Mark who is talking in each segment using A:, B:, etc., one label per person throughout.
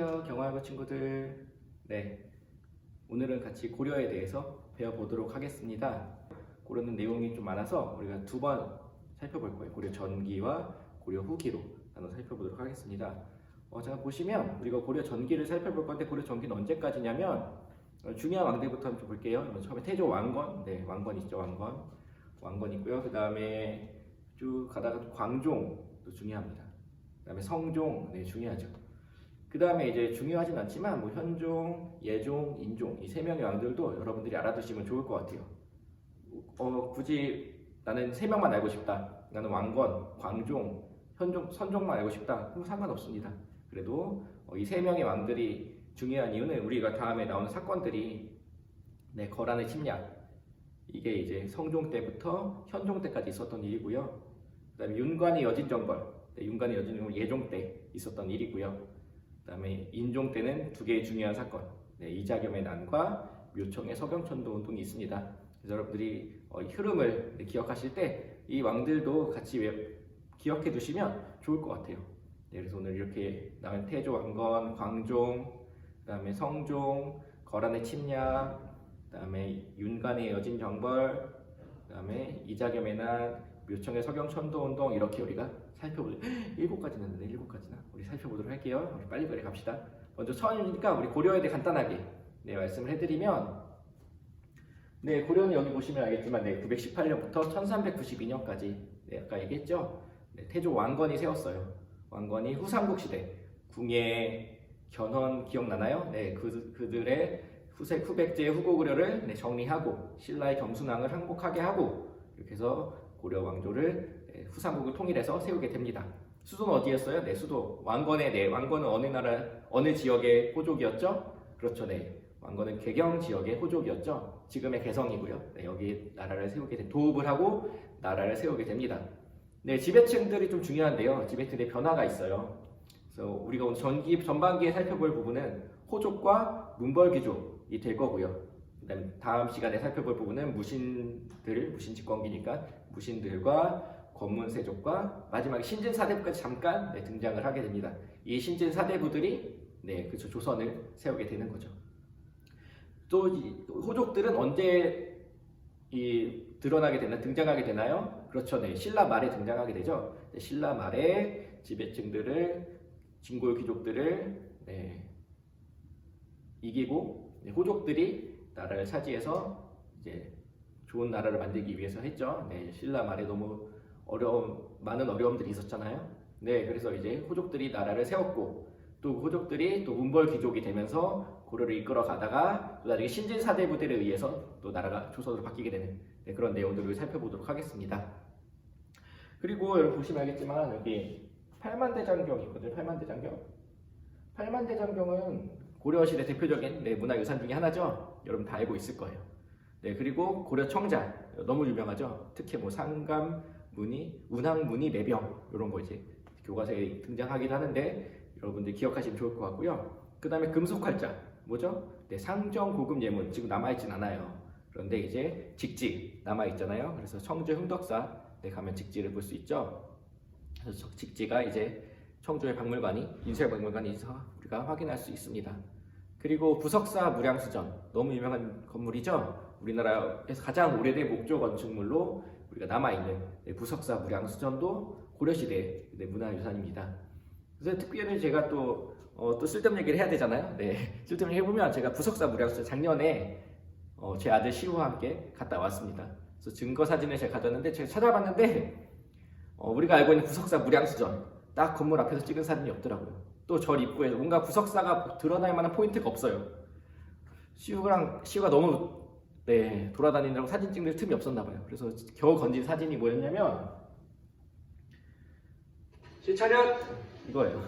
A: 안녕하세요, 경화여고 친구들. 네, 오늘은 같이 고려에 대해서 배워보도록 하겠습니다. 고려는 내용이 좀 많아서 우리가 두 번 살펴볼 거예요. 고려 전기와 고려 후기로 나눠 살펴보도록 하겠습니다. 자, 보시면 우리가 고려 전기를 살펴볼 건데, 고려 전기는 언제까지냐면 중요한 왕들부터 좀 볼게요. 처음에 태조 왕건, 네, 왕건 있죠, 왕건 있고요. 그 다음에 쭉 가다가 광종도 중요합니다. 그 다음에 성종, 네, 중요하죠. 그 다음에 이제 중요하진 않지만 뭐 현종, 예종, 인종 이 세 명의 왕들도 여러분들이 알아두시면 좋을 것 같아요. 굳이 나는 세 명만 알고 싶다. 나는 왕건, 광종, 현종, 선종만 알고 싶다. 그럼 상관없습니다. 그래도 이 세 명의 왕들이 중요한 이유는 우리가 다음에 나오는 사건들이, 네, 거란의 침략, 이게 이제 성종 때부터 현종 때까지 있었던 일이고요. 그 다음에 윤관의 여진정벌, 네, 윤관의 여진정벌 예종 때 있었던 일이고요. 그 다음에 인종 때는 두 개의 중요한 사건, 네, 이자겸의 난과 묘청의 서경천도 운동이 있습니다. 그래서 여러분들이 이 흐름을 기억하실 때 이 왕들도 같이 기억해 두시면 좋을 것 같아요. 네, 그래서 오늘 이렇게 나온 태조 왕건, 광종, 그 다음에 성종, 거란의 침략, 그 다음에 윤관의 여진정벌, 그 다음에 이자겸의 난, 묘청의 서경천도 운동, 이렇게 우리가 살펴보죠. 7가지나 있는데 7가지나 우리 살펴보도록 할게요. 우리 빨리빨리 갑시다. 먼저 처음이니까 우리 고려에 대해 간단하게, 네, 말씀을 해드리면, 네, 고려는 여기 보시면 알겠지만, 네, 918년부터 1392년까지, 네, 아까 얘기했죠. 네, 태조 왕건이 세웠어요. 왕건이 후삼국 시대 궁예, 견훤 기억나나요? 네, 그들의 후백제의 후고구려를, 네, 정리하고 신라의 겸손왕을 항복하게 하고, 이렇게 해서 고려 왕조를, 네, 후삼국을 통일해서 세우게 됩니다. 수도는 어디였어요? 네, 수도 왕건의, 네, 왕건은 어느 나라, 어느 지역의 호족이었죠? 그렇죠, 네, 왕건은 개경 지역의 호족이었죠. 지금의 개성이고요. 네, 여기 나라를 세우게 도읍을 하고 나라를 세우게 됩니다. 네, 지배층들이 좀 중요한데요. 지배층의 변화가 있어요. 그래서 우리가 오늘 전반기에 살펴볼 부분은 호족과 문벌귀족이 될 거고요. 그다음에 다음 시간에 살펴볼 부분은 무신 집권기니까 무신들과 권문세족과 마지막에 신진사대부까지 잠깐, 네, 등장을 하게 됩니다. 이 신진사대부들이, 네, 그렇죠, 조선을 세우게 되는 거죠. 또 호족들은 언제 드러나게 되나, 등장하게 되나요? 그렇죠, 네, 신라 말에 등장하게 되죠. 네, 신라 말에 지배층들을, 진골 귀족들을, 네, 이기고, 네, 호족들이 나라를 차지해서 이제 좋은 나라를 만들기 위해서 했죠. 네, 신라 말에 너무 많은 어려움들이 있었잖아요. 네, 그래서 이제 호족들이 나라를 세웠고, 또 호족들이 또 문벌 귀족이 되면서 고려를 이끌어 가다가 또 나중에 신진사대부들에 의해서 또 나라가 조선으로 바뀌게 되는, 네, 그런 내용들을 살펴보도록 하겠습니다. 그리고 여러분 보시면 알겠지만 여기 팔만대장경이 있거든요. 팔만대장경은 고려시대 대표적인, 네, 문화유산 중에 하나죠. 여러분 다 알고 있을 거예요. 네, 그리고 고려 청자 너무 유명하죠. 특히 뭐 상감, 문의, 운항문의, 매병 이런 거 이제 교과서에 등장하기도 하는데 여러분들 기억하시면 좋을 것 같고요. 그 다음에 금속활자 뭐죠? 네, 상정 고급 예문 지금 남아있진 않아요. 그런데 이제 직지 남아있잖아요. 그래서 청주 흥덕사, 네, 가면 직지를 볼 수 있죠. 그래서 직지가 이제 청주의 박물관이, 인쇄박물관이 있어서 우리가 확인할 수 있습니다. 그리고 부석사 무량수전 너무 유명한 건물이죠. 우리나라에서 가장 오래된 목조 건축물로 우리가 남아있는, 네, 부석사 무량수전도 고려시대, 네, 문화유산입니다. 그래서 특별히 제가 또 쓸데없는 얘기를 해야 되잖아요. 네, 쓸데없는 얘기 해보면 제가 부석사 무량수전 작년에 제 아들 시우와 함께 갔다 왔습니다. 그래서 증거 사진을 제가 가져왔는데 제가 찾아봤는데 우리가 알고 있는 부석사 무량수전 딱 건물 앞에서 찍은 사진이 없더라고요. 또 절 입구에서 뭔가 부석사가 드러날 만한 포인트가 없어요. 시우가 너무, 네, 돌아다니느라고 사진 찍는 틈이 없었나 봐요. 그래서 겨우 건진 사진이 뭐였냐면, 실차렷 이거예요.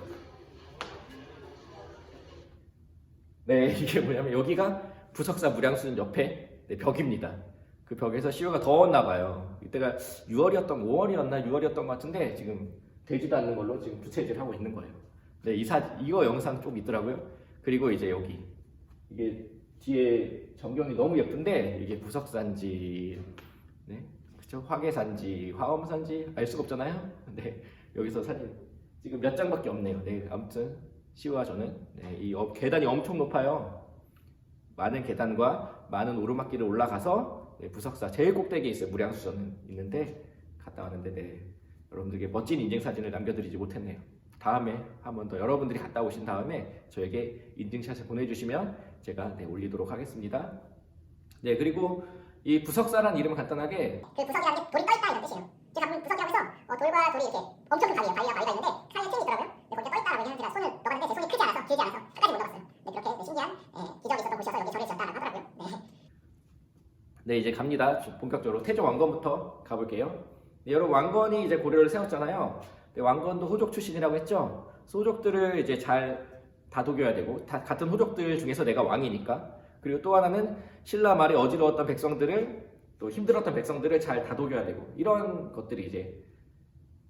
A: 네, 이게 뭐냐면 여기가 부석사 무량수전 옆에, 네, 벽입니다. 그 벽에서 시우가 더웠나 봐요. 이때가 5월이었던 것 같은데 지금 되지도 않는 걸로 지금 부채질 하고 있는 거예요. 네, 이거 영상 좀 있더라고요. 그리고 이제 여기 이게 뒤에 전경이 너무 예쁜데 이게 부석산지, 네, 그쵸, 화계산지, 화엄산지 알 수가 없잖아요. 네, 여기서 사진 지금 몇 장밖에 없네요. 네, 아무튼 시와 저는. 네, 이 계단이 엄청 높아요. 많은 계단과 많은 오르막길을 올라가서 네, 부석사 제일 꼭대기에 있어요. 무량수전은 있는데 갔다 왔는데 네, 여러분들에게 멋진 인증사진을 남겨드리지 못했네요. 다음에 한 번 더 여러분들이 갔다 오신 다음에 저에게 인증샷을 보내주시면 제가 네, 올리도록 하겠습니다. 네, 그리고 이 부석사라는 이름은 간단하게
B: 그 부석이라는 게 돌이 떠있다 이런 뜻이에요. 제가 보면 부석이라고 해서 돌과 돌이 이렇게 엄청 큰 가위예요. 가위가 있는데 사이에 틈이 있더라고요. 근데 거기가 떠있다라고 얘기하는 제가 손을 넣어봤는데 제 손이 크지 않아서 길지 않아서 끝까지 못 넣었어요. 네, 그렇게 네, 신기한 기적이 있었던 곳이어서 여기 절을 지었다라고 하더라고요. 네.
A: 네, 이제 갑니다. 본격적으로 태조 왕건부터 가볼게요. 네, 여러분 왕건이 이제 고려를 세웠잖아요. 네, 왕건도 호족 출신이라고 했죠. 그래서 호족들을 이제 잘 다독여야 되고 같은 호족들 중에서 내가 왕이니까. 그리고 또 하나는 신라 말에 어지러웠던 백성들을 또 힘들었던 백성들을 잘 다독여야 되고 이런 것들이 이제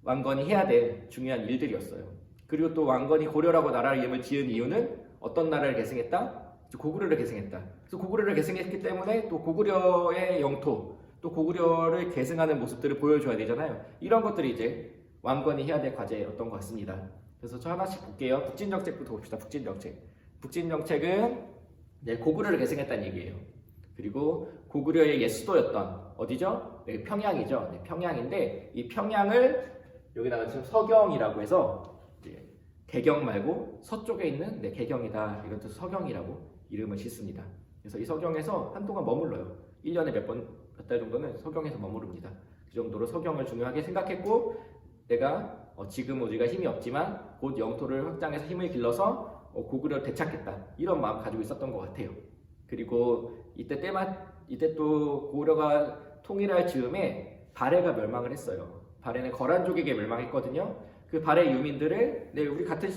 A: 왕건이 해야 될 중요한 일들이었어요. 그리고 또 왕건이 고려라고 나라 이름을 지은 이유는 어떤 나라를 계승했다? 고구려를 계승했다. 그래서 고구려를 계승했기 때문에 또 고구려의 영토, 또 고구려를 계승하는 모습들을 보여줘야 되잖아요. 이런 것들이 이제 왕건이 해야 될 과제였던 것 같습니다. 그래서 저 하나씩 볼게요. 북진정책부터 봅시다. 북진정책. 북진정책은 네, 고구려를 계승했다는 얘기예요. 그리고 고구려의 옛 수도였던 어디죠? 네, 평양이죠. 네, 평양인데 이 평양을 여기다가 지금 서경이라고 해서 이제 개경 말고 서쪽에 있는 네, 개경이다 이런 뜻 서경이라고 이름을 짓습니다. 그래서 이 서경에서 한동안 머물러요. 1년에 몇 달 정도는 서경에서 머무릅니다. 그 정도로 서경을 중요하게 생각했고 내가 지금 우리가 힘이 없지만 곧 영토를 확장해서 힘을 길러서 고구려를 되찾겠다 이런 마음 가지고 있었던 것 같아요. 그리고 이때 또 고구려가 통일할 즈음에 발해가 멸망을 했어요. 발해는 거란족에게 멸망했거든요. 그 발해 유민들을 네, 우리 같은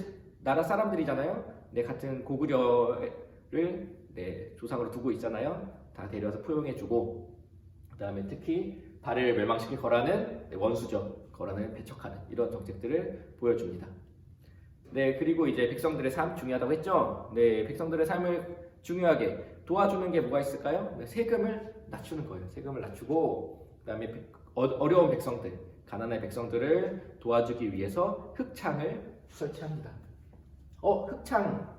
A: 나라 사람들이잖아요. 네, 같은 고구려를 네, 조상으로 두고 있잖아요. 다 데려와서 포용해주고 그 다음에 특히 발해를 멸망시킨 거란은 네, 원수죠. 거란을 배척하는 이런 정책들을 보여줍니다. 네, 그리고 이제 백성들의 삶 중요하다고 했죠. 네, 백성들의 삶을 중요하게 도와주는 게 뭐가 있을까요? 네, 세금을 낮추는 거예요. 세금을 낮추고 그다음에 어려운 백성들, 가난한 백성들을 도와주기 위해서 흑창을 설치합니다. 흑창.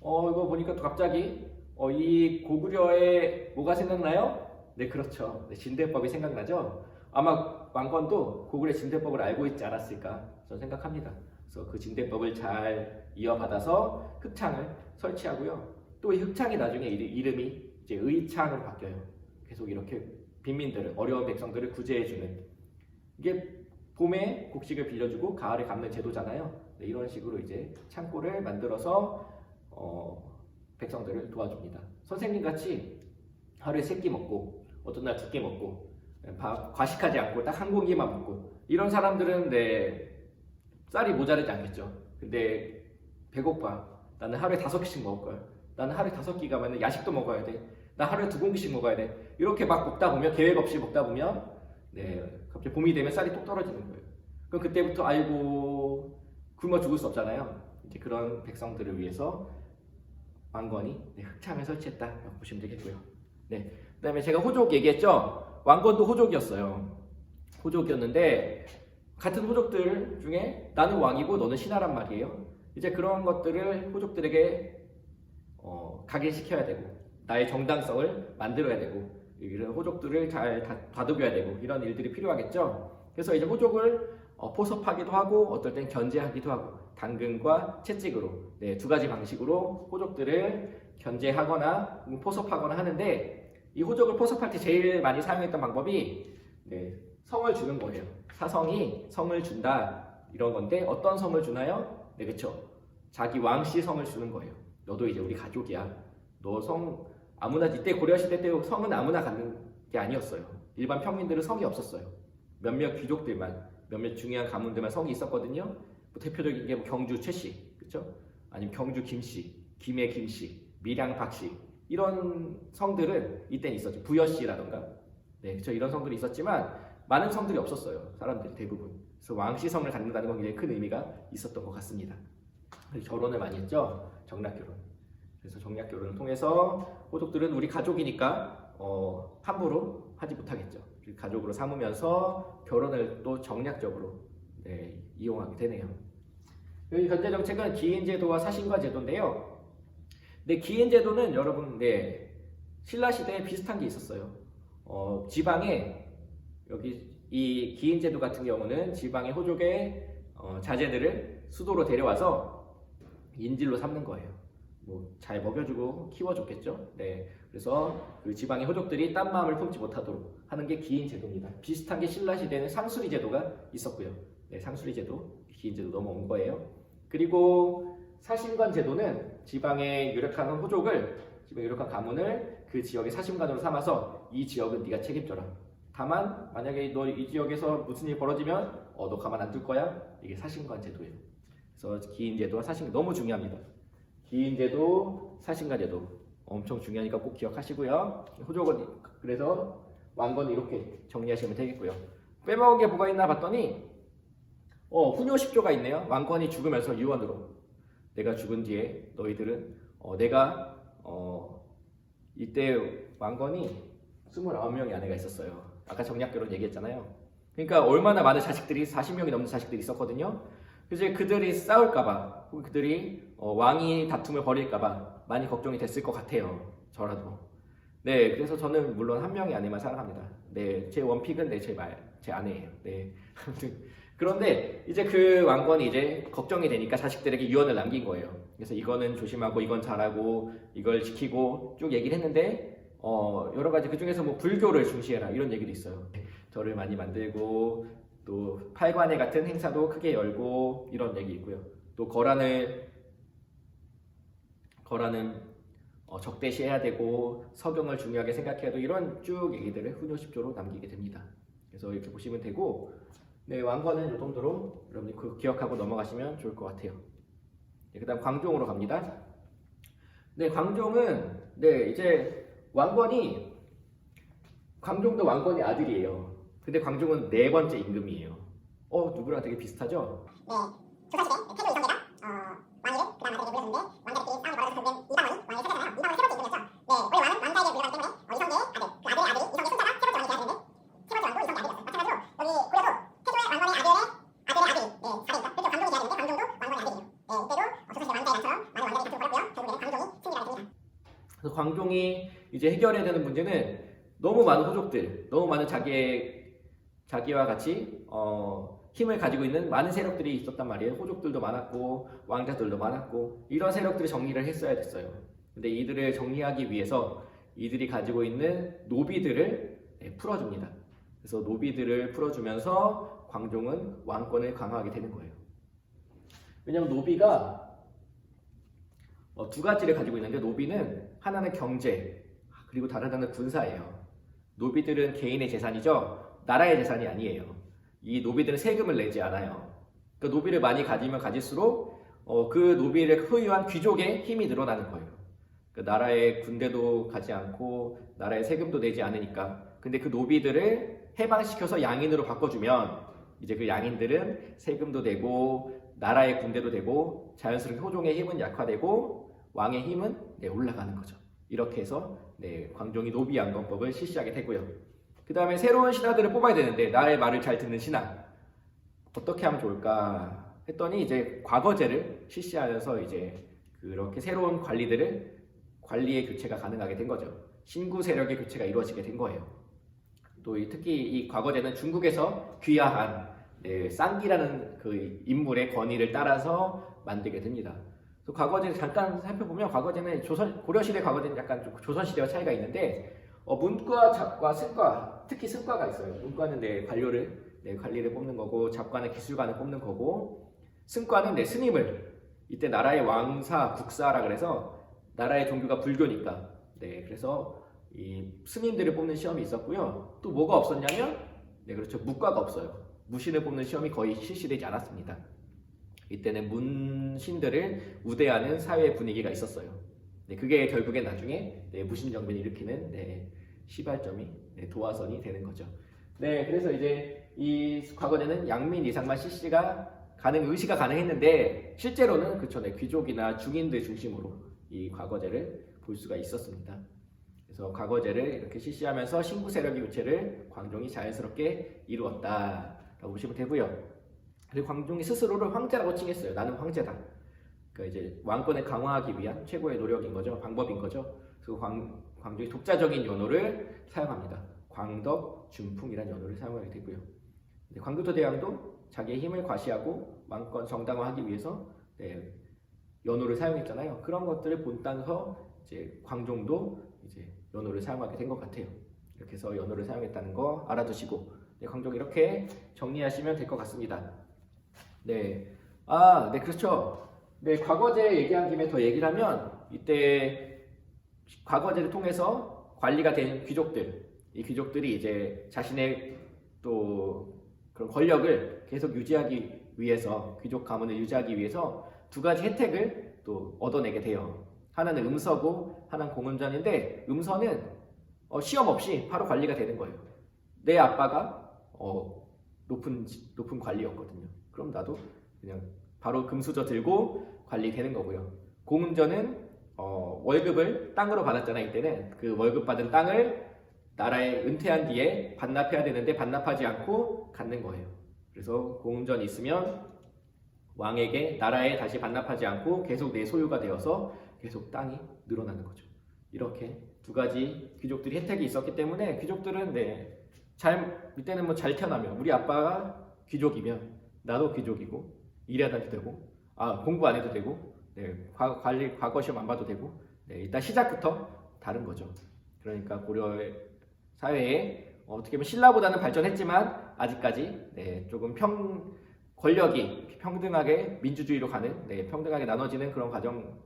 A: 이거 보니까 또 갑자기 이 고구려에 뭐가 생각나요? 네, 그렇죠. 네, 진대법이 생각나죠. 아마 왕건도 고구려 진대법을 알고 있지 않았을까 저는 생각합니다. 그래서 그 진대법을 잘 이어받아서 흑창을 설치하고요. 또 이 흑창이 나중에 이름이 이제 의창으로 바뀌어요. 계속 이렇게 빈민들을 어려운 백성들을 구제해주는 이게 봄에 곡식을 빌려주고 가을에 갚는 제도잖아요. 네, 이런 식으로 이제 창고를 만들어서 백성들을 도와줍니다. 선생님 같이 하루에 3끼 먹고 어떤 날 2끼 먹고 과식하지 않고 딱 한 공기만 먹고 이런 사람들은 네, 쌀이 모자르지 않겠죠. 근데 배고파. 나는 하루에 5끼씩 먹을 거야. 나는 하루에 5끼 가면 야식도 먹어야 돼. 나 하루에 2공기씩 먹어야 돼. 이렇게 막 먹다 보면 계획 없이 먹다 보면 네, 갑자기 봄이 되면 쌀이 뚝 떨어지는 거예요. 그럼 그때부터 아이고 굶어 죽을 수 없잖아요. 이제 그런 백성들을 위해서 왕건이 네, 흑창을 설치했다라고 보시면 되겠고요. 네, 그다음에 제가 호족 얘기했죠. 왕건도 호족이었어요. 호족이었는데 같은 호족들 중에 나는 왕이고 너는 신하란 말이에요. 이제 그런 것들을 호족들에게 각인시켜야 되고 나의 정당성을 만들어야 되고 이런 호족들을 잘 다독여야 되고 이런 일들이 필요하겠죠. 그래서 이제 호족을 포섭하기도 하고 어떨 땐 견제하기도 하고 당근과 채찍으로 네, 2가지 방식으로 호족들을 견제하거나 포섭하거나 하는데 이 호족을 포섭할 때 제일 많이 사용했던 방법이 네, 성을 주는 거예요. 사성이 성을 준다 이런 건데 어떤 성을 주나요? 네, 그렇죠. 자기 왕씨 성을 주는 거예요. 너도 이제 우리 가족이야. 너 성 아무나 이때 고려시대 때 성은 아무나 갖는 게 아니었어요. 일반 평민들은 성이 없었어요. 몇몇 귀족들만 몇몇 중요한 가문들만 성이 있었거든요. 뭐 대표적인 게 뭐 경주 최씨, 그렇죠? 아니면 경주 김씨, 김해 김씨, 밀양 박씨 이런 성들은 이때 있었죠. 부여씨라던가, 네, 그렇죠. 이런 성들이 있었지만 많은 성들이 없었어요. 사람들이 대부분. 그래서 왕씨 성을 갖는다는 건 굉장히 큰 의미가 있었던 것 같습니다. 결혼을 많이 했죠. 정략결혼. 그래서 정략결혼을 통해서 호족들은 우리 가족이니까 함부로 하지 못하겠죠. 가족으로 삼으면서 결혼을 또 정략적으로 네, 이용하게 되네요. 이 현재 정책은 기인제도와 사신과제도인데요. 근데 기인제도는 여러분, 신라 시대에 비슷한 게 있었어요. 지방에 여기 이 기인제도 같은 경우는 지방의 호족의 자제들을 수도로 데려와서 인질로 삼는 거예요. 뭐 잘 먹여주고 키워줬겠죠. 네, 그래서 그 지방의 호족들이 딴 마음을 품지 못하도록 하는 게 기인제도입니다. 비슷한 게 신라 시대는 상수리제도가 있었고요. 네, 상수리제도, 기인제도 넘어온 거예요. 그리고 사신관제도는 지방의 유력한 호족을, 지방의 유력한 가문을 그 지역의 사신관으로 삼아서 이 지역은 네가 책임져라. 다만 만약에 너 이 지역에서 무슨 일이 벌어지면 너 가만 안 둘 거야. 이게 사신관제도예요. 그래서 기인제도와 사신 너무 중요합니다. 기인제도, 사신관제도 엄청 중요하니까 꼭 기억하시고요. 호족은 그래서 왕건은 이렇게 정리하시면 되겠고요. 빼먹은 게 뭐가 있나 봤더니 훈요 10조가 있네요. 왕건이 죽으면서 유언으로 내가 죽은 뒤에 너희들은 내가 이때 왕건이 29명의 아내가 있었어요. 아까 정략결혼 얘기했잖아요. 그러니까 얼마나 많은 자식들이 40명이 넘는 자식들이 있었거든요. 그래서 그들이 싸울까봐, 혹은 그들이 왕이 다툼을 벌일까봐 많이 걱정이 됐을 것 같아요. 저라도. 네, 그래서 저는 물론 한 명의 아내만 사랑합니다. 네, 제 원픽은 제 아내예요. 네, 아무튼 그런데 이제 그 왕건이 이제 걱정이 되니까 자식들에게 유언을 남긴 거예요. 그래서 이거는 조심하고, 이건 잘하고, 이걸 지키고 쭉 얘기를 했는데 여러 가지 그 중에서 뭐 불교를 중시해라 이런 얘기도 있어요. 절을 많이 만들고 또 팔관회 같은 행사도 크게 열고 이런 얘기 있고요. 또 거란은 적대시해야 되고 서경을 중요하게 생각해야 되고 이런 쭉 얘기들을 훈요 10조로 남기게 됩니다. 그래서 이렇게 보시면 되고, 네, 왕건은 이 정도로 여러분이 기억하고 넘어가시면 좋을 것 같아요. 네, 그 다음 광종으로 갑니다. 네, 광종은 이제 광종도 왕건의 아들이에요. 근데 광종은 4번째 임금이에요. 누구랑 되게 비슷하죠?
B: 네, 조선시대 태조 이성계가 왕위를 그 다음 아들에게 물려줬는데 왕자들끼리 싸움이 벌어져서 결국엔 이방원이 왕위를 차지하잖아요. 이방원이 세 번째 임금이었죠. 네, 원래 왕은 왕자에게 물려가기 때문에 이성계의 아들, 그 아들의 아들이 이성계 손자가 세 번째 왕이 돼야 되는데 세 번째 왕도 이성계 아들이었어요. 마찬가지로 여기 고려도 태조의 왕건의 아들의 아들이 4대니까 그래서 광종이 돼야 되는데 광종도 왕건의 아들이에요. 네, 이때도 조선시대 왕자의 난처럼 많은 왕자들이 다투고 벌었고요. 결국에는 광종이 승리를 하게 됩니다.
A: 그래서 광종이 이제 해결해야 되는 문제는 너무 많은 호족들, 너무 많은 자기와 같이 힘을 가지고 있는 많은 세력들이 있었단 말이에요. 호족들도 많았고 왕자들도 많았고 이런 세력들을 정리를 했어야 됐어요. 근데 이들을 정리하기 위해서 이들이 가지고 있는 노비들을 풀어줍니다. 그래서 노비들을 풀어주면서 광종은 왕권을 강화하게 되는 거예요. 왜냐하면 노비가 두 가지를 가지고 있는데, 노비는 하나는 경제, 그리고 다른 하나는 군사예요. 노비들은 개인의 재산이죠. 나라의 재산이 아니에요. 이 노비들은 세금을 내지 않아요. 그 노비를 많이 가지면 가질수록 그 노비를 소유한 귀족의 힘이 늘어나는 거예요. 그 나라의 군대도 가지 않고 나라의 세금도 내지 않으니까. 근데 그 노비들을 해방시켜서 양인으로 바꿔주면 이제 그 양인들은 세금도 내고 나라의 군대도 되고 자연스럽게 호종의 힘은 약화되고 왕의 힘은 올라가는 거죠. 이렇게 해서 광종이 노비양건법을 실시하게 되고요. 그 다음에 새로운 신하들을 뽑아야 되는데, 나의 말을 잘 듣는 신하 어떻게 하면 좋을까 했더니 이제 과거제를 실시하면서 이제 그렇게 새로운 관리의 교체가 가능하게 된 거죠. 신구 세력의 교체가 이루어지게 된 거예요. 또 특히 이 과거제는 중국에서 귀화한 쌍기라는 그 인물의 권위를 따라서 만들게 됩니다. 과거제 잠깐 살펴보면, 과거제는 고려시대 과거제는 약간 좀 조선시대와 차이가 있는데, 문과, 잡과, 승과, 특히 승과가 있어요. 문과는 관리를 뽑는 거고, 잡과는 기술관을 뽑는 거고, 승과는 스님을, 이때 나라의 왕사, 국사라 그래서 나라의 종교가 불교니까, 그래서 이 스님들을 뽑는 시험이 있었고요. 또 뭐가 없었냐면, 그렇죠, 무과가 없어요. 무신을 뽑는 시험이 거의 실시되지 않았습니다. 이때는 문신들을 우대하는 사회 분위기가 있었어요. 그게 결국엔 나중에 무신정변을 일으키는 시발점이 도화선이 되는 거죠. 그래서 이제 이 과거에는 양민 이상만 실시가 의시가 가능했는데, 실제로는 귀족이나 중인들 중심으로 이 과거제를 볼 수가 있었습니다. 그래서 과거제를 이렇게 실시하면서 신구 세력의 교체를 광종이 자연스럽게 이루었다라고 보시면 되고요. 그리고 광종이 스스로를 황제라고 칭했어요. 나는 황제다. 그러니까 이제 왕권을 강화하기 위한 최고의 노력인 거죠. 방법인 거죠. 그래서 광종이 독자적인 연호를 사용합니다. 광덕, 준풍이라는 연호를 사용하게 되고요. 광교토 대왕도 자기의 힘을 과시하고 왕권 정당화하기 위해서 연호를 사용했잖아요. 그런 것들을 본따서 이제 광종도 이제 연호를 사용하게 된 것 같아요. 이렇게 해서 연호를 사용했다는 거 알아두시고 광종 이렇게 정리하시면 될 것 같습니다. 네, 네 그렇죠. 네, 과거제 얘기한 김에 더 얘기를 하면 이때 과거제를 통해서 관리가 된 귀족들, 이 귀족들이 이제 자신의 또 그런 권력을 계속 유지하기 위해서, 귀족 가문을 유지하기 위해서 두 가지 혜택을 또 얻어내게 돼요. 하나는 음서고 하나는 공운전인데, 음서는 시험 없이 바로 관리가 되는 거예요. 내 아빠가 높은 관리였거든요. 그럼 나도 그냥 바로 금수저 들고 관리되는 거고요. 공운전은 월급을 땅으로 받았잖아요. 이때는 그 월급 받은 땅을 나라에 은퇴한 뒤에 반납해야 되는데 반납하지 않고 갖는 거예요. 그래서 공운전이 있으면 왕에게 나라에 다시 반납하지 않고 계속 내 소유가 되어서 계속 땅이 늘어나는 거죠. 이렇게 두 가지 귀족들이 혜택이 있었기 때문에 귀족들은 이때는 뭐 잘 태어나면 우리 아빠가 귀족이면 나도 귀족이고 일해야 되고 공부 안 해도 되고 과거 시험 안 봐도 되고 일단 시작부터 다른 거죠. 그러니까 고려 사회에 어떻게 보면 신라보다는 발전했지만 아직까지 조금 권력이 평등하게 민주주의로 가는 평등하게 나눠지는 그런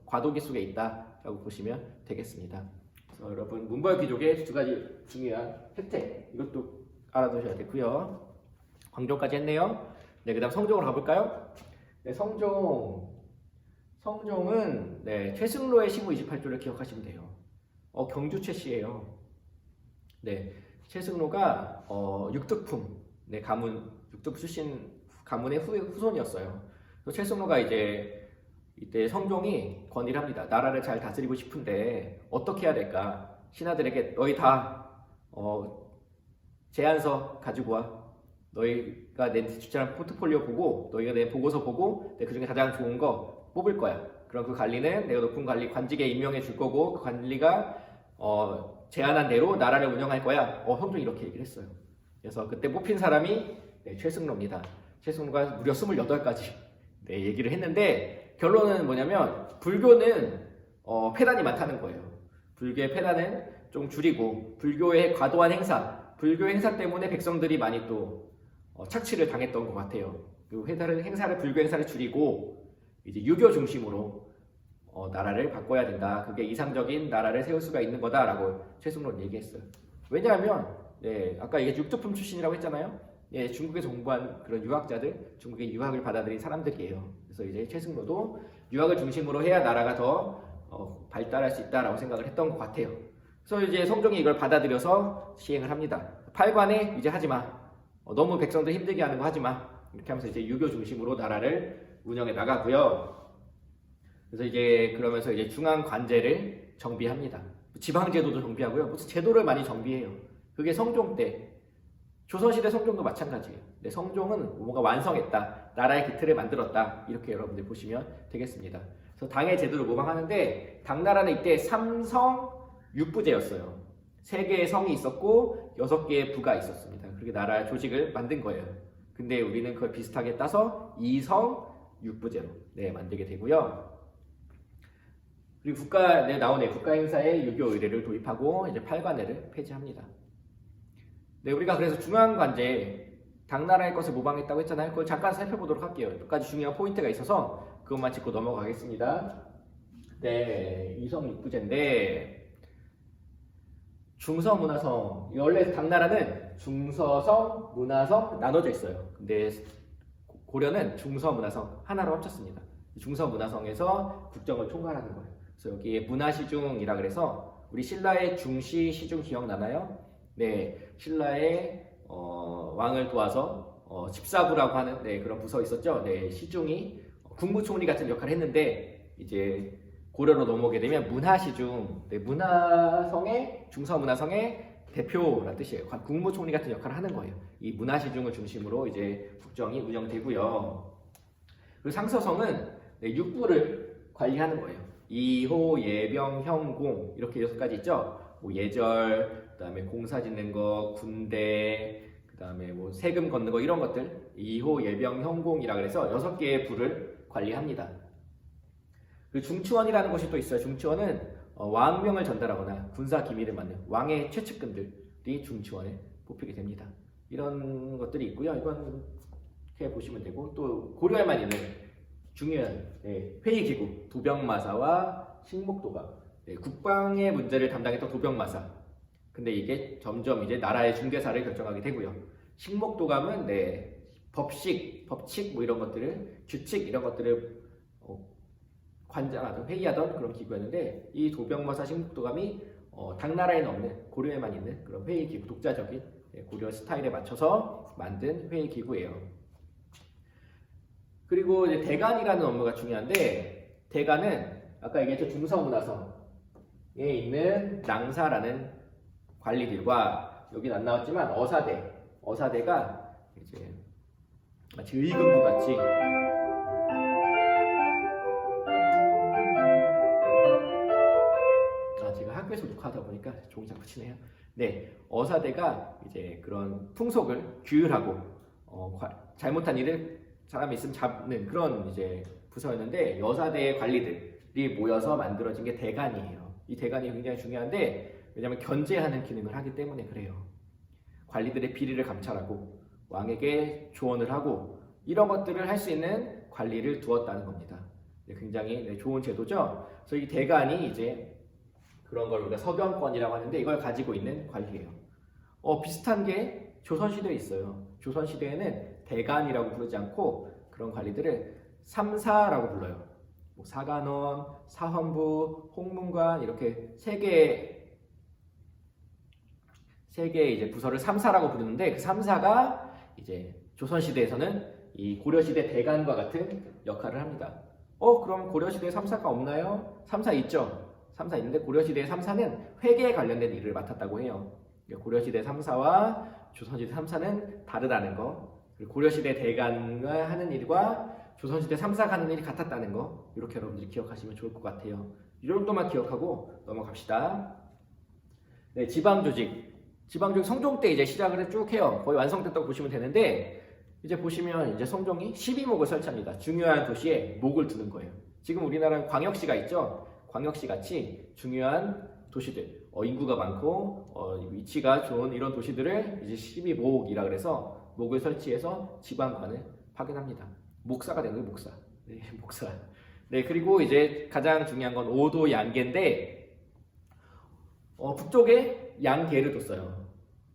A: 과도기 속에 있다라고 보시면 되겠습니다. 그래서 여러분 문벌 귀족의 두 가지 중요한 혜택 이것도 알아두셔야 되고요. 광종까지 했네요. 그다음 성종으로 가볼까요? 성종은 최승로의 시무 28조를 기억하시면 돼요. 경주 최씨예요. 최승로가 육득품 육득 출신 가문의 후손이었어요. 그래서 최승로가 이때 성종이 건의를 합니다. 나라를 잘 다스리고 싶은데 어떻게 해야 될까? 신하들에게 너희 다 제안서 가지고 와. 너희가 내 주최한 포트폴리오 보고 너희가 내 보고서 보고 그 중에 가장 좋은 거 뽑을 거야. 그럼 그 관리는 내가 높은 관리관직에 임명해 줄 거고 그 관리가 제안한 대로 나라를 운영할 거야. 성종이 이렇게 얘기를 했어요. 그래서 그때 뽑힌 사람이 최승로입니다. 최승로가 무려 28가지 얘기를 했는데 결론은 뭐냐면 불교는 폐단이 많다는 거예요. 불교의 폐단은 좀 줄이고 불교의 과도한 불교 행사 때문에 백성들이 많이 또 착취를 당했던 것 같아요. 그 불교 행사를 줄이고 이제 유교 중심으로 나라를 바꿔야 된다. 그게 이상적인 나라를 세울 수가 있는 거다라고 최승로는 얘기했어요. 왜냐하면 아까 이게 육두품 출신이라고 했잖아요. 중국에서 공부한 그런 유학자들, 중국의 유학을 받아들인 사람들이에요. 그래서 이제 최승로도 유학을 중심으로 해야 나라가 더 발달할 수 있다라고 생각을 했던 것 같아요. 그래서 이제 성종이 이걸 받아들여서 시행을 합니다. 팔관에 이제 하지 마. 너무 백성들 힘들게 하는 거 하지 마. 이렇게 하면서 이제 유교 중심으로 나라를 운영해 나가고요. 그래서 이제 그러면서 이제 중앙 관제를 정비합니다. 지방 제도도 정비하고요. 무슨 제도를 많이 정비해요. 그게 성종 때. 조선시대 성종도 마찬가지예요. 성종은 뭔가 완성했다. 나라의 기틀을 만들었다. 이렇게 여러분들 보시면 되겠습니다. 그래서 당의 제도를 모방하는데 당나라는 이때 3성 6부제였어요. 3개의 성이 있었고 6개의 부가 있었습니다. 그렇게 나라 조직을 만든 거예요. 근데 우리는 그걸 비슷하게 따서 2성 6부제로 만들게 되고요. 그리고 국가 행사에 유교 의례를 도입하고 이제 팔관회를 폐지합니다. 우리가 그래서 중앙관제 당나라의 것을 모방했다고 했잖아요. 그걸 잠깐 살펴보도록 할게요. 몇 가지 중요한 포인트가 있어서 그것만 짚고 넘어가겠습니다. 2성 6부제인데 중서 문화성, 원래 당나라는 중서성, 문화성 나눠져 있어요. 근데 고려는 중서 문화성 하나로 합쳤습니다. 중서 문화성에서 국정을 총괄하는 거예요. 그래서 여기에 문화시중이라 그래서 우리 신라의 중시 시중 기억나나요? 신라의 왕을 도와서 집사부라고 하는 그런 부서 있었죠. 시중이 국무총리 같은 역할을 했는데 이제 고려로 넘어오게 되면 문화시중, 문화성에 중서문화성에 대표란 뜻이에요. 국무총리 같은 역할을 하는 거예요. 이 문화시중을 중심으로 이제 국정이 운영되고요. 그리고 상서성은 네, 육부를 관리하는 거예요. 이호, 예병, 형공 이렇게 6가지 있죠. 뭐 예절, 그다음에 공사 짓는 거, 군대, 그다음에 뭐 세금 걷는 거 이런 것들 이호, 예병, 형공이라 그래서 6개의 부를 관리합니다. 그리고 중추원이라는 것이 또 있어요. 중추원은 왕명을 전달하거나 군사 기밀을 맡는 왕의 최측근들이 중추원에 뽑히게 됩니다. 이런 것들이 있고요. 이건 이렇게 보시면 되고 또 고려에만 있는 중요한 회의기구 도병마사와 식목도감 국방의 문제를 담당했던 도병마사. 근데 이게 점점 이제 나라의 중대사를 결정하게 되고요. 식목도감은 법칙 뭐 이런 것들을 규칙 이런 것들을 관장하던 회의하던 그런 기구였는데 이 도병마사 식목도감이 당나라에는 없는 고려에만 있는 그런 회의기구 독자적인 고려 스타일에 맞춰서 만든 회의기구예요. 그리고 이제 대간이라는 업무가 중요한데 대간은 아까 얘기했죠 중서문화성에 있는 낭사라는 관리들과 여기는 안 나왔지만 어사대가 이제 마치 의금부 같이 제가 학교에서 녹화하다 보니까 종이 자꾸 치네요. 네, 어사대가 이제 그런 풍속을 규율하고 잘못한 일을 사람이 있으면 잡는 그런 이제 부서였는데 여사대의 관리들이 모여서 만들어진 게 대간이에요. 이 대간이 굉장히 중요한데 왜냐하면 견제하는 기능을 하기 때문에 그래요. 관리들의 비리를 감찰하고 왕에게 조언을 하고 이런 것들을 할 수 있는 관리를 두었다는 겁니다. 굉장히 좋은 제도죠. 그래서 이 대간이 이제 그런 걸 우리가 서경권이라고 하는데 이걸 가지고 있는 관리예요. 비슷한 게 조선시대에 있어요. 조선시대에는 대간이라고 부르지 않고 그런 관리들을 삼사라고 불러요. 뭐 사간원, 사헌부, 홍문관 이렇게 세 개의 이제 부서를 삼사라고 부르는데 그 삼사가 이제 조선시대에서는 이 고려시대 대간과 같은 역할을 합니다. 그럼 고려시대에 삼사가 없나요? 삼사 있죠. 삼사 있는데 고려시대의 삼사는 회계에 관련된 일을 맡았다고 해요. 고려시대 삼사와 조선시대 삼사는 다르다는 거. 그리고 고려시대 대간과 하는 일과 조선시대 삼사가 하는 일이 같았다는 거. 이렇게 여러분들이 기억하시면 좋을 것 같아요. 이 정도만 기억하고 넘어갑시다. 네, 지방조직 성종 때 이제 시작을 쭉 해요. 거의 완성됐다고 보시면 되는데 이제 보시면 이제 성종이 12목을 설치합니다. 중요한 도시에 목을 두는 거예요. 지금 우리나라는 광역시가 있죠. 광역시 같이 중요한 도시들, 인구가 많고 위치가 좋은 이런 도시들을 이제 12목이라 그래서 목을 설치해서 지방관을 파견합니다. 목사가 되는 거예요, 목사. 네, 목사. 네, 그리고 이제 가장 중요한 건 오도 양계인데 북쪽에 양계를 뒀어요.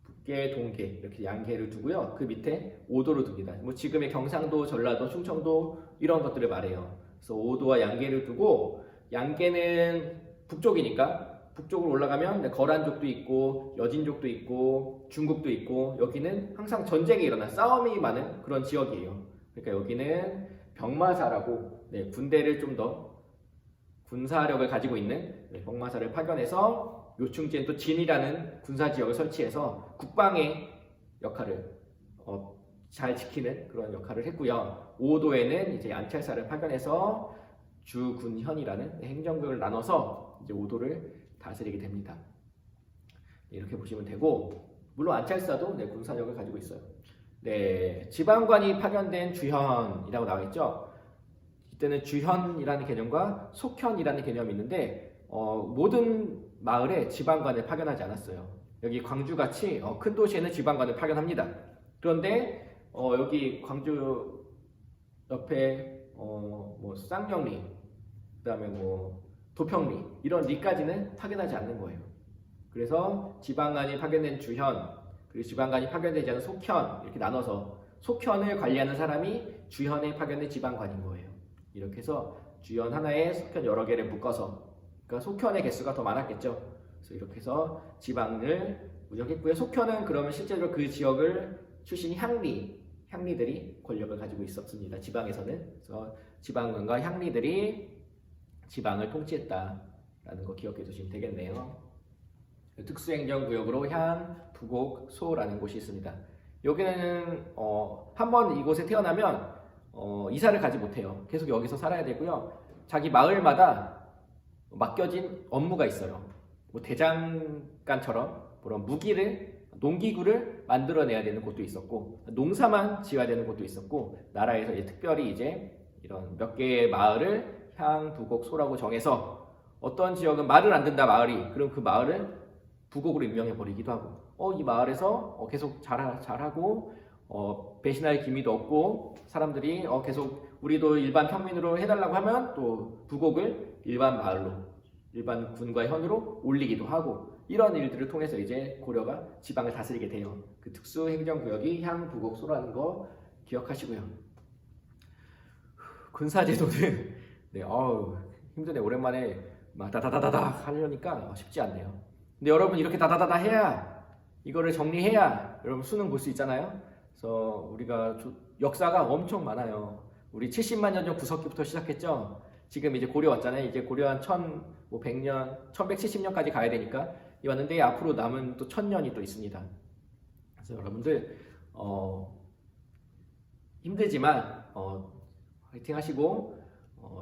A: 북계, 동계 이렇게 양계를 두고요. 그 밑에 오도를 둡니다. 뭐 지금의 경상도, 전라도, 충청도 이런 것들을 말해요. 그래서 오도와 양계를 두고 양계는 북쪽이니까 북쪽으로 올라가면 거란족도 있고 여진족도 있고 중국도 있고 여기는 항상 전쟁이 일어나 싸움이 많은 그런 지역이에요. 그러니까 여기는 병마사라고 군대를 좀 더 군사력을 가지고 있는 병마사를 파견해서 요충지엔 또 진이라는 군사지역을 설치해서 국방의 역할을 잘 지키는 그런 역할을 했고요. 오도에는 이제 안찰사를 파견해서 주군현이라는 행정국을 나눠서 이제 오도를 다스리게 됩니다. 이렇게 보시면 되고 물론 안찰사도 군사력을 가지고 있어요. 지방관이 파견된 주현이라고 나와 있죠. 이때는 주현이라는 개념과 속현이라는 개념이 있는데 모든 마을에 지방관을 파견하지 않았어요. 여기 광주같이 큰 도시에는 지방관을 파견합니다. 그런데 여기 광주 옆에 뭐 쌍용리, 그다음에 뭐 도평리 이런 리까지는 파견하지 않는 거예요. 그래서 지방관이 파견된 주현, 그리고 지방관이 파견되지 않은 속현 이렇게 나눠서 속현을 관리하는 사람이 주현에 파견된 지방관인 거예요. 이렇게 해서 주현 하나에 속현 여러 개를 묶어서 그러니까 속현의 개수가 더 많았겠죠. 그래서 이렇게 해서 지방을 운영했고요. 속현은 그러면 실제로 그 지역을 출신 향리들이 권력을 가지고 있었습니다. 지방에서는. 그래서 지방관과 향리들이 지방을 통치했다라는 거 기억해 두시면 되겠네요. 특수행정구역으로 향, 부곡, 소라는 곳이 있습니다. 여기는 한번 이곳에 태어나면 이사를 가지 못해요. 계속 여기서 살아야 되고요. 자기 마을마다 맡겨진 업무가 있어요. 뭐 대장간처럼 그런 농기구를 만들어내야 되는 곳도 있었고, 농사만 지어야 되는 곳도 있었고, 나라에서 이제 특별히 이제 이런 몇 개의 마을을 향, 부곡, 소라고 정해서 어떤 지역은 말을 안 듣는다 마을이, 그럼 그 마을을 부곡으로 임명해 버리기도 하고, 이 마을에서 계속 잘하고 배신할 기미도 없고 사람들이 계속 우리도 일반 평민으로 해달라고 하면 또 부곡을 일반 마을로, 일반 군과 현으로 올리기도 하고, 이런 일들을 통해서 이제 고려가 지방을 다스리게 돼요. 그 특수행정구역이 향, 부곡, 소라는 거 기억하시고요. 군사제도는 네, 힘드네. 오랜만에 막 다다다다다 하려니까 쉽지 않네요. 근데 여러분 이렇게 다다다다 해야, 이거를 정리해야 여러분 수능 볼 수 있잖아요. 그래서 우리가 역사가 엄청 많아요. 우리 70만 년 전 구석기부터 시작했죠. 지금 이제 고려 왔잖아요. 이제 고려 한 1100년, 1170년까지 가야 되니까 왔는데, 앞으로 남은 또 1000년이 또 있습니다. 그래서 여러분들 힘들지만 화이팅 하시고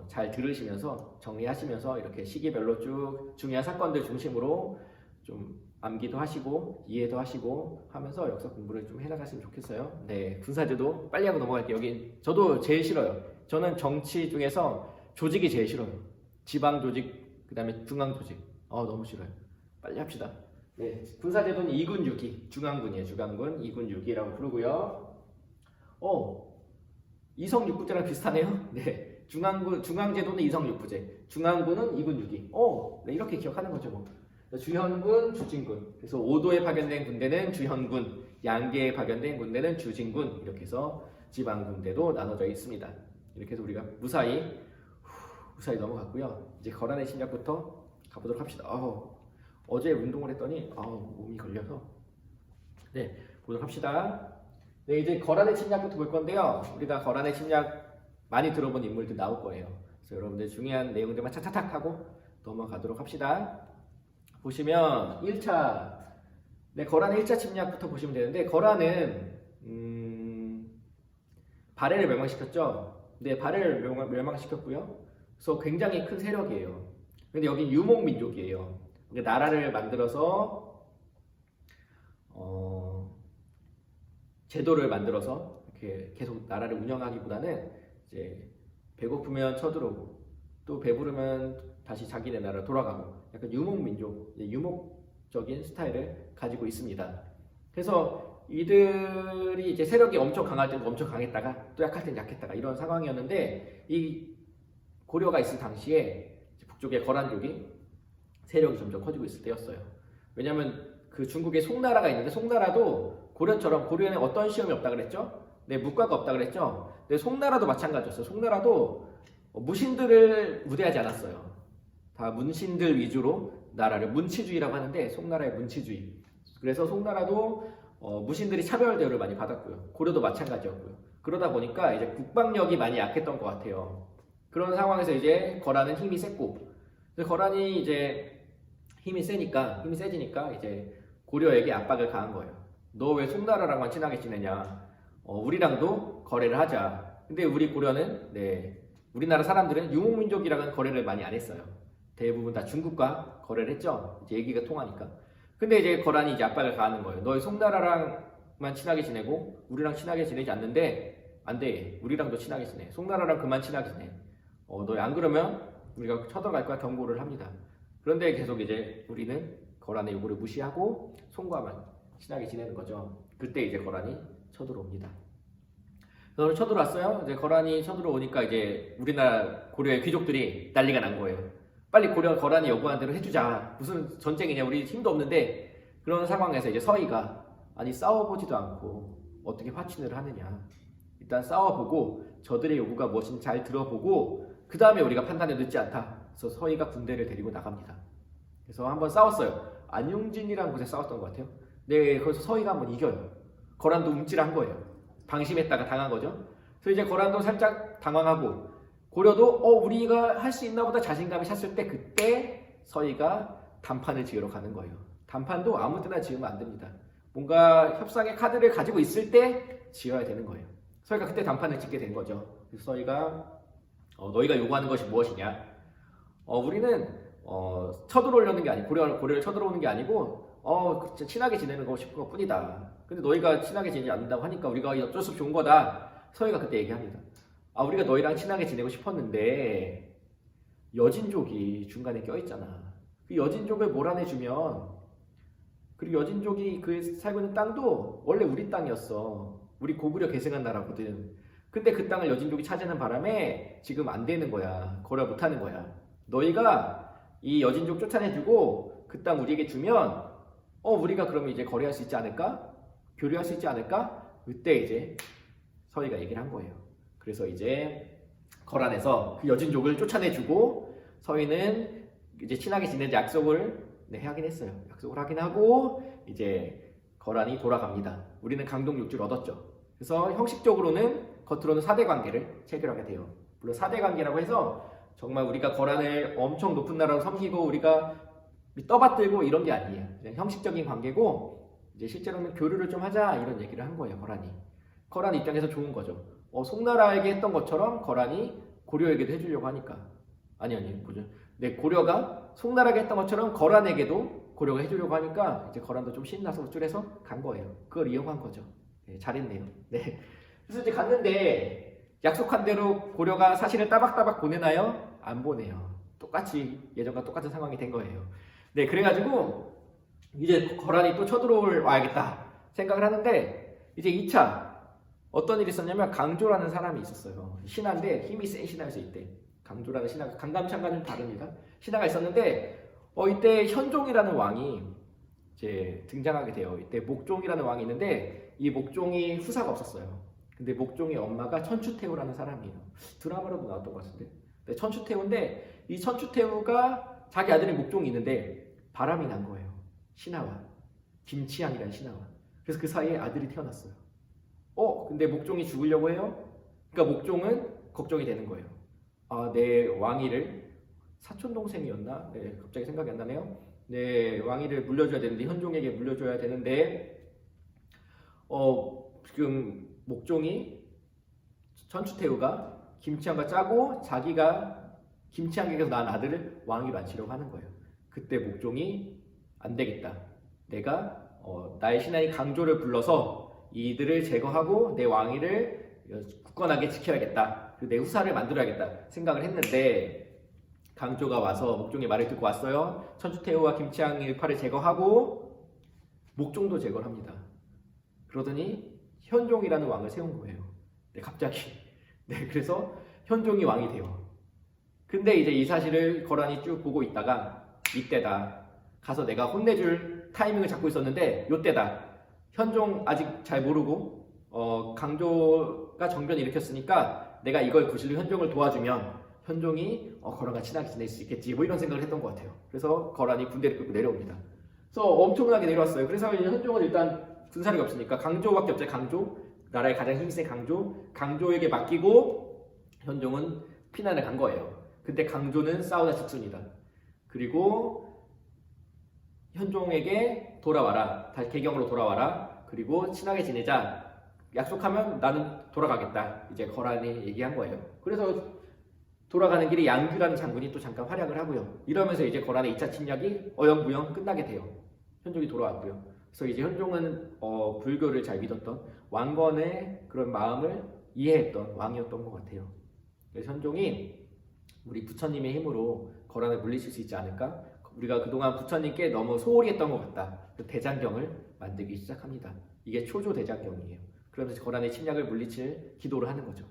A: 잘 들으시면서 정리하시면서 이렇게 시기별로 쭉 중요한 사건들 중심으로 좀 암기도 하시고 이해도 하시고 하면서 역사 공부를 좀 해나가시면 좋겠어요. 네, 군사제도 빨리 하고 넘어갈게요. 여기 저도 제일 싫어요. 저는 정치 중에서 조직이 제일 싫어요. 지방 조직, 그 다음에 중앙 조직. 너무 싫어요. 빨리 합시다. 네, 군사제도는 2군 6기, 중앙군이에요. 중앙군 2군 6기라고 부르고요. 이성 6부제랑 비슷하네요. 네, 중앙제도는 이성 6부제, 중앙군은 2군 6기. 네, 이렇게 기억하는 거죠 뭐. 주현군, 주진군. 그래서 5도에 파견된 군대는 주현군, 양계에 파견된 군대는 주진군. 이렇게 해서 지방군대도 나눠져 있습니다. 이렇게 해서 우리가 무사히 넘어갔고요. 이제 거란의 침략부터 가보도록 합시다. 어제 운동을 했더니 몸이 걸려서 네, 보도록 합시다. 네, 이제 거란의 침략부터 볼 건데요. 우리가 거란의 침략 많이 들어본 인물들 나올 거예요. 그래서 여러분들 중요한 내용들만 탁탁탁 하고 넘어가도록 합시다. 보시면 1차, 네, 거란의 1차 침략부터 보시면 되는데, 거란은 발해를 멸망시켰죠. 네, 발해를 멸망시켰고요. 그래서 굉장히 큰 세력이에요. 근데 여기 유목민족이에요. 나라를 만들어서 제도를 만들어서 이렇게 계속 나라를 운영하기보다는 이제 배고프면 쳐들어오고 또 배부르면 다시 자기네 나라 돌아가고, 약간 유목민족, 유목적인 스타일을 가지고 있습니다. 그래서 이들이 이제 세력이 엄청 강할 때도 엄청 강했다가 또 약할 땐 약했다가 이런 상황이었는데, 이 고려가 있을 당시에 북쪽의 거란족이 세력이 점점 커지고 있을 때였어요. 왜냐면 그 중국에 송나라가 있는데, 송나라도 고려처럼, 고려에는 어떤 시험이 없다 그랬죠? 네, 문과가 없다 그랬죠? 네, 송나라도 마찬가지였어요. 송나라도 무신들을 무대하지 않았어요. 다 문신들 위주로 나라를, 문치주의라고 하는데 송나라의 문치주의. 그래서 송나라도 무신들이 차별 대우를 많이 받았고요. 고려도 마찬가지였고요. 그러다 보니까 이제 국방력이 많이 약했던 것 같아요. 그런 상황에서 이제 거란은 힘이 셌고, 거란이 이제 힘이 세지니까 이제 고려에게 압박을 가한 거예요. 너 왜 송나라랑만 친하게 지내냐? 우리랑도 거래를 하자. 근데 우리 고려는, 네, 우리나라 사람들은 유목민족이랑은 거래를 많이 안 했어요. 대부분 다 중국과 거래를 했죠. 이제 얘기가 통하니까. 근데 이제 거란이 이제 압박을 가하는 거예요. 너희 송나라랑만 친하게 지내고 우리랑 친하게 지내지 않는데 안 돼. 우리랑도 친하게 지내. 송나라랑 그만 친하게 지내. 너희 안 그러면 우리가 쳐들어갈 거야, 경고를 합니다. 그런데 계속 이제 우리는 거란의 요구를 무시하고 송과만 친하게 지내는 거죠. 그때 이제 거란이 쳐들어옵니다. 그래서 쳐들어왔어요. 이제 거란이 쳐들어오니까 이제 우리나라 고려의 귀족들이 난리가 난 거예요. 빨리 거란이 요구한 대로 해주자. 무슨 전쟁이냐, 우리 힘도 없는데. 그런 상황에서 이제 서희가, 아니 싸워보지도 않고 어떻게 화친을 하느냐. 일단 싸워보고 저들의 요구가 무엇인지 잘 들어보고 그 다음에 우리가 판단해 늦지 않다. 그래서 서희가 군대를 데리고 나갑니다. 그래서 한번 싸웠어요. 안용진이라는 곳에 싸웠던 것 같아요. 네, 거기서 서희가 한번 이겨요. 거란도 움찔한 거예요. 방심했다가 당한 거죠. 그래서 이제 거란도 살짝 당황하고, 고려도 우리가 할 수 있나 보다 자신감이 찼을 때, 그때 서희가 단판을 지으러 가는 거예요. 단판도 아무 때나 지으면 안 됩니다. 뭔가 협상의 카드를 가지고 있을 때 지어야 되는 거예요. 서희가 그때 단판을 짓게 된 거죠. 그래서 서희가 너희가 요구하는 것이 무엇이냐? 우리는 쳐들어오려는 게 아니고 고려를 쳐들어오는 게 아니고 친하게 지내는 거 싶은 것뿐이다. 근데 너희가 친하게 지내지 않는다고 하니까 우리가 어쩔 수 없이 온 거다. 서희가 그때 얘기합니다. 우리가 너희랑 친하게 지내고 싶었는데 여진족이 중간에 껴있잖아. 그 여진족을 몰아내주면, 그리고 여진족이 그 살고 있는 땅도 원래 우리 땅이었어. 우리 고구려 계승한 나라거든. 근데 그 땅을 여진족이 차지하는 바람에 지금 안 되는 거야. 거래 못 하는 거야. 너희가 이 여진족 쫓아내주고 그 땅 우리에게 주면 우리가 그러면 이제 거래할 수 있지 않을까? 교류할 수 있지 않을까? 그때 이제 서희가 얘기를 한 거예요. 그래서 이제 거란에서 그 여진족을 쫓아내주고 서희는 이제 친하게 지내는 약속을 하긴 했어요. 약속을 하긴 하고 이제 거란이 돌아갑니다. 우리는 강동 6주를 얻었죠. 그래서 형식적으로는 겉으로는 4대 관계를 체결하게 돼요. 물론 4대 관계라고 해서 정말 우리가 거란을 엄청 높은 나라로 섬기고 우리가 떠받들고 이런 게 아니에요. 그냥 형식적인 관계고 이제 실제로는 교류를 좀 하자 이런 얘기를 한 거예요. 거란 입장에서 좋은 거죠. 송나라에게 했던 것처럼 거란이 고려에게도 해주려고 하니까 아니 뭐죠? 네, 고려가 송나라에게 했던 것처럼 거란에게도 고려가 해주려고 하니까 이제 거란도 좀 신나서 우쭐해서 간 거예요. 그걸 이용한 거죠. 네, 잘했네요. 네. 그래서 이제 갔는데 약속한 대로 고려가 사실을 따박따박 보내나요? 안 보내요. 똑같이 예전과 똑같은 상황이 된 거예요. 네, 그래가지고 이제 거란이 또 쳐들어올 와야겠다 생각을 하는데 이제 2차 어떤 일이 있었냐면 강조라는 사람이 있었어요. 신하인데 힘이 센 신하였어 이때. 강조라는 신하가 강감찬과는 좀 다릅니다. 신하가 있었는데 이때 현종이라는 왕이 이제 등장하게 돼요. 이때 목종이라는 왕이 있는데 이 목종이 후사가 없었어요. 근데 목종의 엄마가 천추태후라는 사람이에요. 드라마로도 나왔던 것 같은데. 네, 천추태후인데 이 천추태후가 자기 아들이 목종이 있는데 바람이 난 거예요. 신하와 김치향이라는 신하와. 그래서 그 사이에 아들이 태어났어요. 근데 목종이 죽으려고 해요? 그러니까 목종은 걱정이 되는 거예요. 내 왕위를 사촌 동생이었나? 네, 갑자기 생각이 안 나네요. 내 왕위를 물려줘야 되는데 현종에게 물려줘야 되는데 지금 목종이 천추태후가 김치향과 짜고 자기가 김치향에게서 낳은 아들을 왕위로 앉히려고 하는 거예요. 그때 목종이 안 되겠다. 내가 나의 신하인 강조를 불러서 이들을 제거하고 내 왕위를 굳건하게 지켜야겠다. 그리고 내 후사를 만들어야겠다 생각을 했는데 강조가 와서 목종의 말을 듣고 왔어요. 천추태후와 김치향 일파를 제거하고 목종도 제거를 합니다. 그러더니 현종이라는 왕을 세운 거예요. 네, 갑자기. 네, 그래서 현종이 왕이 돼요. 근데 이제 이 사실을 거란이 쭉 보고 있다가 이때다. 가서 내가 혼내줄 타이밍을 잡고 있었는데 요때다. 현종 아직 잘 모르고 강조가 정변을 일으켰으니까 내가 이걸 구실로 현종을 도와주면 현종이 거란과 친하게 지낼 수 있겠지 뭐 이런 생각을 했던 것 같아요. 그래서 거란이 군대를 끌고 내려옵니다. 그래서 엄청나게 내려왔어요. 그래서 현종은 일단 군사력이 없으니까 강조밖에 없죠. 강조, 나라의 가장 힘이 센 강조에게 맡기고 현종은 피난을 간 거예요. 근데 강조는 싸우다 죽습니다. 그리고 현종에게 돌아와라. 다시 개경으로 돌아와라. 그리고 친하게 지내자. 약속하면 나는 돌아가겠다. 이제 거란이 얘기한 거예요. 그래서 돌아가는 길에 양규라는 장군이 또 잠깐 활약을 하고요. 이러면서 이제 거란의 2차 침략이 어영부영 끝나게 돼요. 현종이 돌아왔고요. 그래서 이제 현종은 불교를 잘 믿었던 왕건의 그런 마음을 이해했던 왕이었던 것 같아요. 그래서 현종이 우리 부처님의 힘으로 거란을 물리칠 수 있지 않을까? 우리가 그동안 부처님께 너무 소홀히 했던 것 같다. 그 대장경을 만들기 시작합니다. 이게 초조 대장경이에요. 그러면서 거란의 침략을 물리칠 기도를 하는 거죠.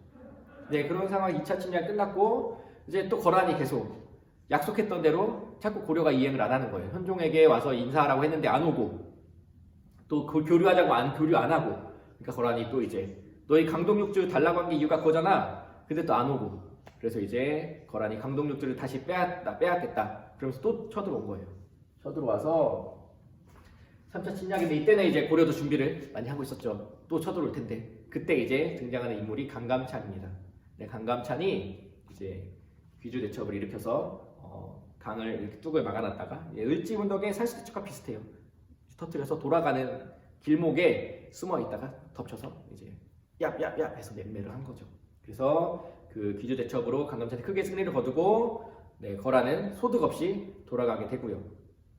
A: 네, 그런 상황 2차 침략 끝났고 이제 또 거란이 계속 약속했던 대로 자꾸 고려가 이행을 안 하는 거예요. 현종에게 와서 인사하라고 했는데 안 오고 또 교류하자고 교류 안 하고 그러니까 거란이 또 이제 너희 강동육주 달라고 한 게 이유가 그거잖아. 근데 또 안 오고 그래서 이제 거란이 강동육주를 다시 빼앗겠다. 그러면서 또 쳐들어온 거예요. 쳐들어와서 3차 침략인데 이때는 이제 고려도 준비를 많이 하고 있었죠. 또 쳐들어올 텐데 그때 이제 등장하는 인물이 강감찬입니다. 네, 강감찬이 이제 귀주대첩을 일으켜서 강을 이렇게 뚝을 막아놨다가 을지문덕의 살수대첩과 비슷해요. 터뜨려서 돌아가는 길목에 숨어 있다가 덮쳐서 이제 얍얍얍 해서 매매를 한 거죠. 그래서 그 귀주대첩으로 강감찬이 크게 승리를 거두고 네, 거란은 소득 없이 돌아가게 되고요.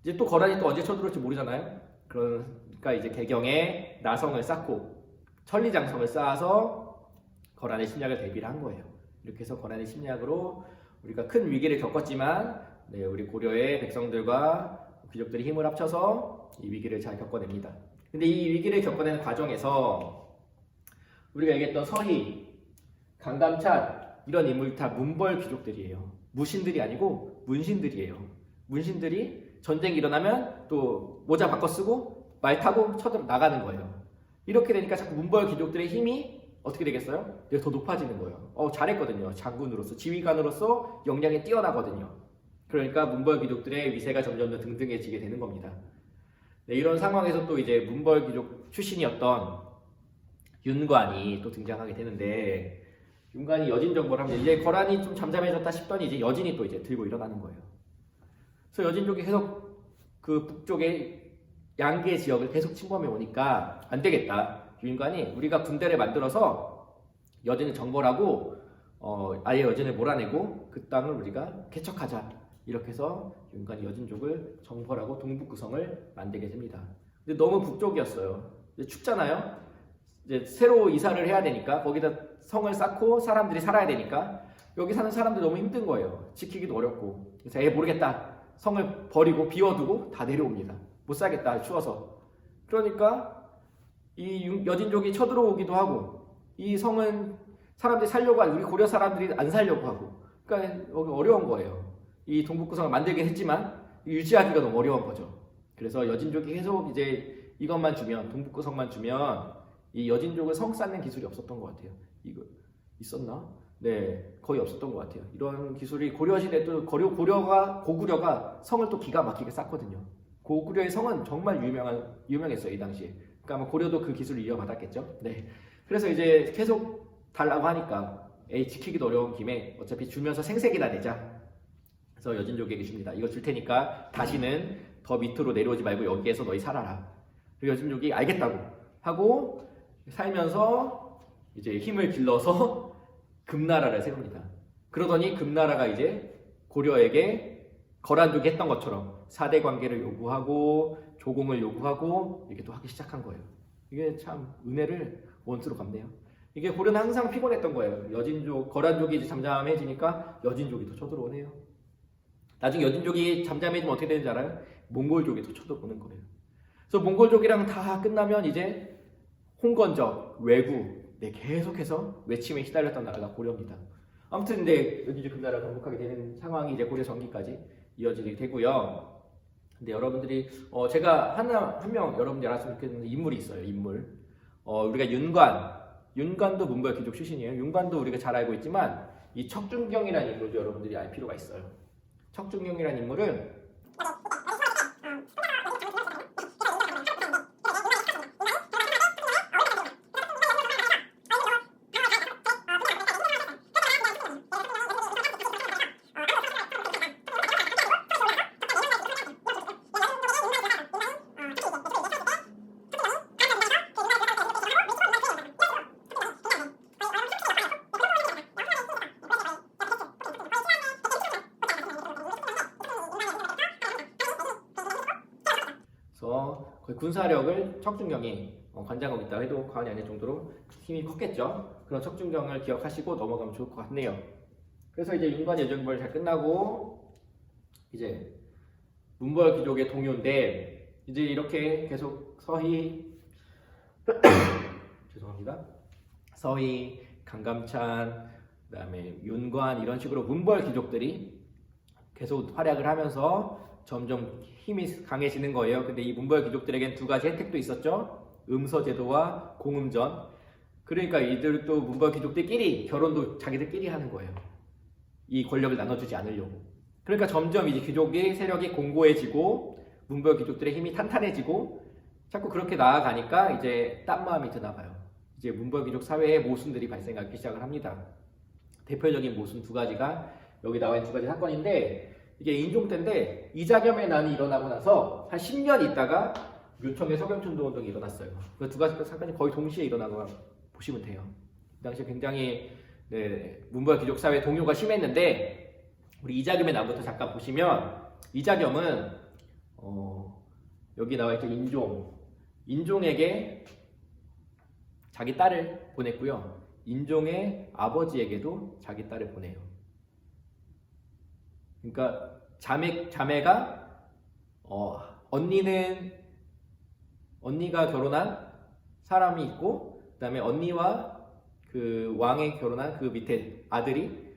A: 이제 또 거란이 또 언제 쳐들어올지 모르잖아요. 그러니까 이제 개경에 나성을 쌓고 천리장성을 쌓아서 거란의 침략을 대비를 한 거예요. 이렇게 해서 거란의 침략으로 우리가 큰 위기를 겪었지만 네, 우리 고려의 백성들과 귀족들이 힘을 합쳐서 이 위기를 잘 겪어냅니다. 근데 이 위기를 겪어내는 과정에서 우리가 얘기했던 서희, 강감찬 이런 인물이 다 문벌 귀족들이에요. 무신들이 아니고 문신들이에요. 문신들이 전쟁이 일어나면 또 모자 바꿔 쓰고 말 타고 쳐들어 나가는 거예요. 이렇게 되니까 자꾸 문벌 귀족들의 힘이 어떻게 되겠어요? 더 높아지는 거예요. 잘했거든요. 장군으로서, 지휘관으로서 역량이 뛰어나거든요. 그러니까 문벌 귀족들의 위세가 점점 더 등등해지게 되는 겁니다. 네, 이런 상황에서 또 이제 문벌 귀족 출신이었던 윤관이 또 등장하게 되는데, 윤관이 여진 정벌을 하면 이제 거란이 좀 잠잠해졌다 싶더니 이제 여진이 또 이제 들고 일어나는 거예요. 그래서 여진족이 계속 그 북쪽의 양계 지역을 계속 침범해 오니까 안 되겠다. 윤관이 우리가 군대를 만들어서 여진을 정벌하고 아예 여진을 몰아내고 그 땅을 우리가 개척하자. 이렇게 해서 윤관이 여진족을 정벌하고 동북구성을 만들게 됩니다. 근데 너무 북쪽이었어요. 이제 춥잖아요. 이제 새로 이사를 해야 되니까 거기다 성을 쌓고 사람들이 살아야 되니까 여기 사는 사람들 너무 힘든 거예요. 지키기도 어렵고. 그래서 모르겠다. 성을 버리고 비워두고 다 내려옵니다. 못 살겠다. 추워서. 그러니까 이 여진족이 쳐들어오기도 하고 이 성은 사람들이 살려고 하고 우리 고려 사람들이 안 살려고 하고 그러니까 여기 어려운 거예요. 이 동북구성을 만들긴 했지만 유지하기가 너무 어려운 거죠. 그래서 여진족이 계속 이제 이것만 주면 동북구성만 주면 이 여진족은 성 쌓는 기술이 없었던 것 같아요. 이거 있었나? 네, 거의 없었던 것 같아요. 이런 기술이 고려시대 또 고구려가 성을 또 기가 막히게 쌓거든요. 고구려의 성은 정말 유명했어요 이 당시에. 그러니까 아마 고려도 그 기술을 이어받았겠죠. 네, 그래서 이제 계속 달라고 하니까 지키기도 어려운 김에 어차피 주면서 생색이나 내자. 그래서 여진족에게 줍니다. 이거 줄 테니까 다시는 더 밑으로 내려오지 말고 여기에서 너희 살아라. 그리고 여진족이 알겠다고 하고 살면서 이제 힘을 길러서 금나라를 세웁니다. 그러더니 금나라가 이제 고려에게 거란족이 했던 것처럼 사대 관계를 요구하고 조공을 요구하고 이렇게 또 하기 시작한 거예요. 이게 참 은혜를 원수로 갚네요. 이게 고려는 항상 피곤했던 거예요. 여진족, 거란족이 이제 잠잠해지니까 여진족이 또 쳐들어오네요. 나중에 여진족이 잠잠해지면 어떻게 되는지 알아요? 몽골족이 또 쳐들어오는 거예요. 그래서 몽골족이랑 다 끝나면 이제 홍건적, 왜구, 네, 계속해서 외침에 시달렸던 나라가 고려입니다. 아무튼 근데 여진족 금나라가 건국하게 되는 상황이 이제 고려 전기까지 이어지게 되고요. 근데 여러분들이 제가 한 명 여러분들이 알았으면 좋겠는 인물이 있어요. 인물. 우리가 윤관도 문벌 귀족 출신이에요. 윤관도 우리가 잘 알고 있지만 이 척준경이라는 인물도 여러분들이 알 필요가 있어요. 척준경이라는 인물은 거의 군사력을 척준경이 관장하고 있다 해도 과언이 아닐 정도로 힘이 컸겠죠. 그런 척준경을 기억하시고 넘어가면 좋을 것 같네요. 그래서 이제 윤관의 여정벌이 잘 끝나고 이제 문벌 귀족의 동요인데 이제 이렇게 계속 서희 죄송합니다. 서희, 강감찬, 그다음에 윤관 이런 식으로 문벌 귀족들이 계속 활약을 하면서 점점 힘이 강해지는 거예요. 근데 이 문벌 귀족들에겐 두 가지 혜택도 있었죠. 음서제도와 공음전. 그러니까 이들도 문벌 귀족들끼리 결혼도 자기들끼리 하는 거예요. 이 권력을 나눠주지 않으려고. 그러니까 점점 이제 귀족의 세력이 공고해지고 문벌 귀족들의 힘이 탄탄해지고 자꾸 그렇게 나아가니까 이제 딴 마음이 드나 봐요. 이제 문벌 귀족 사회에 모순들이 발생하기 시작을 합니다. 대표적인 모순 두 가지가 여기 나와 있는 두 가지 사건인데 이게 인종 때인데 이자겸의 난이 일어나고 나서 한 10년 있다가 묘청의 서경춘도 운동이 일어났어요. 그 두 가지 사건이 거의 동시에 일어난 거 보시면 돼요. 그 당시에 굉장히 문벌 귀족 사회 동요가 심했는데 우리 이자겸의 나부터 잠깐 보시면 이자겸은 여기 나와 있죠. 인종에게 자기 딸을 보냈고요. 인종의 아버지에게도 자기 딸을 보내요. 그러니까 자매가 언니가 결혼한 사람이 있고 그다음에 언니와 그 왕에 결혼한 그 밑에 아들이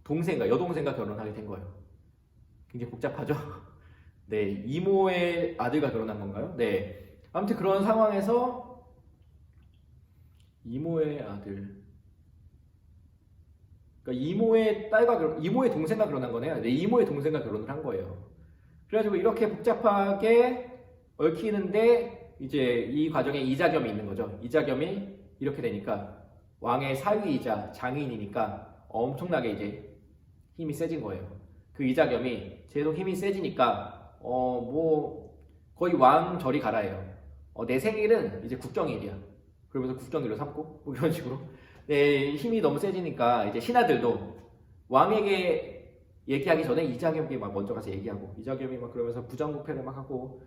A: 여동생과 결혼하게 된 거예요. 굉장히 복잡하죠? 네, 이모의 아들과 결혼한 건가요? 네. 아무튼 그런 상황에서 이모의 아들, 그러니까 이모의 동생과 결혼한 거네요. 네, 이모의 동생과 결혼을 한 거예요. 그래가지고 이렇게 복잡하게 얽히는데 이제 이 과정에 이자겸이 있는 거죠. 이자겸이 이렇게 되니까 왕의 사위이자 장인이니까 엄청나게 이제 힘이 세진 거예요. 그 이자겸이 계속 힘이 세지니까 거의 왕절이 가라예요. 내 생일은 이제 국정일이야. 그러면서 국정일로 삼고 뭐 이런 식으로 힘이 너무 세지니까 이제 신하들도 왕에게 얘기하기 전에 이자겸에게 막 먼저 가서 얘기하고 이자겸이 막 그러면서 부정부패를 막 하고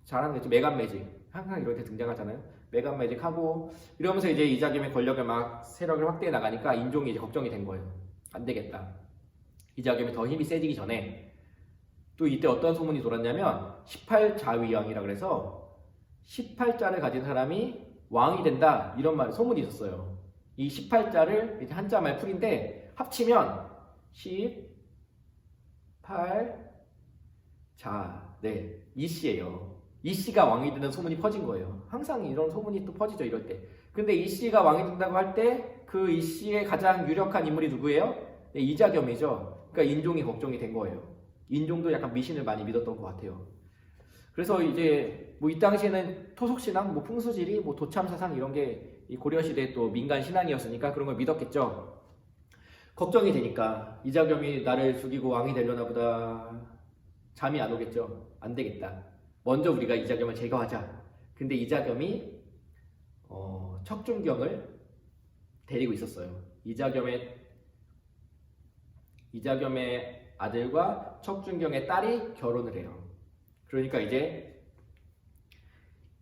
A: 잘하는 게 있죠. 메간매직 항상 이런 데 등장하잖아요. 메간매직 하고 이러면서 이제 이자겸의 권력을 막 세력을 확대해 나가니까 인종이 이제 걱정이 된 거예요. 안 되겠다. 이자겸이 더 힘이 세지기 전에 또 이때 어떤 소문이 돌았냐면 18자위왕이라 그래서 18자를 가진 사람이 왕이 된다 이런 소문이 있었어요. 이 18자를 이렇게 한자말 풀인데 합치면 18자 이씨예요. 이씨가 왕이 되는 소문이 퍼진 거예요. 항상 이런 소문이 또 퍼지죠 이럴 때. 근데 이씨가 왕이 된다고 할 때 그 이씨의 가장 유력한 인물이 누구예요? 이자겸이죠. 그러니까 인종이 걱정이 된 거예요. 인종도 약간 미신을 많이 믿었던 것 같아요. 그래서 이제 이 당시에는 토속신앙, 풍수지리, 도참사상 이런 게 이 고려시대 또 민간 신앙이었으니까 그런 걸 믿었겠죠. 걱정이 되니까 이자겸이 나를 죽이고 왕이 되려나 보다. 잠이 안 오겠죠. 안 되겠다. 먼저 우리가 이자겸을 제거하자. 근데 이자겸이 척준경을 데리고 있었어요. 이자겸의 아들과 척준경의 딸이 결혼을 해요. 그러니까 이제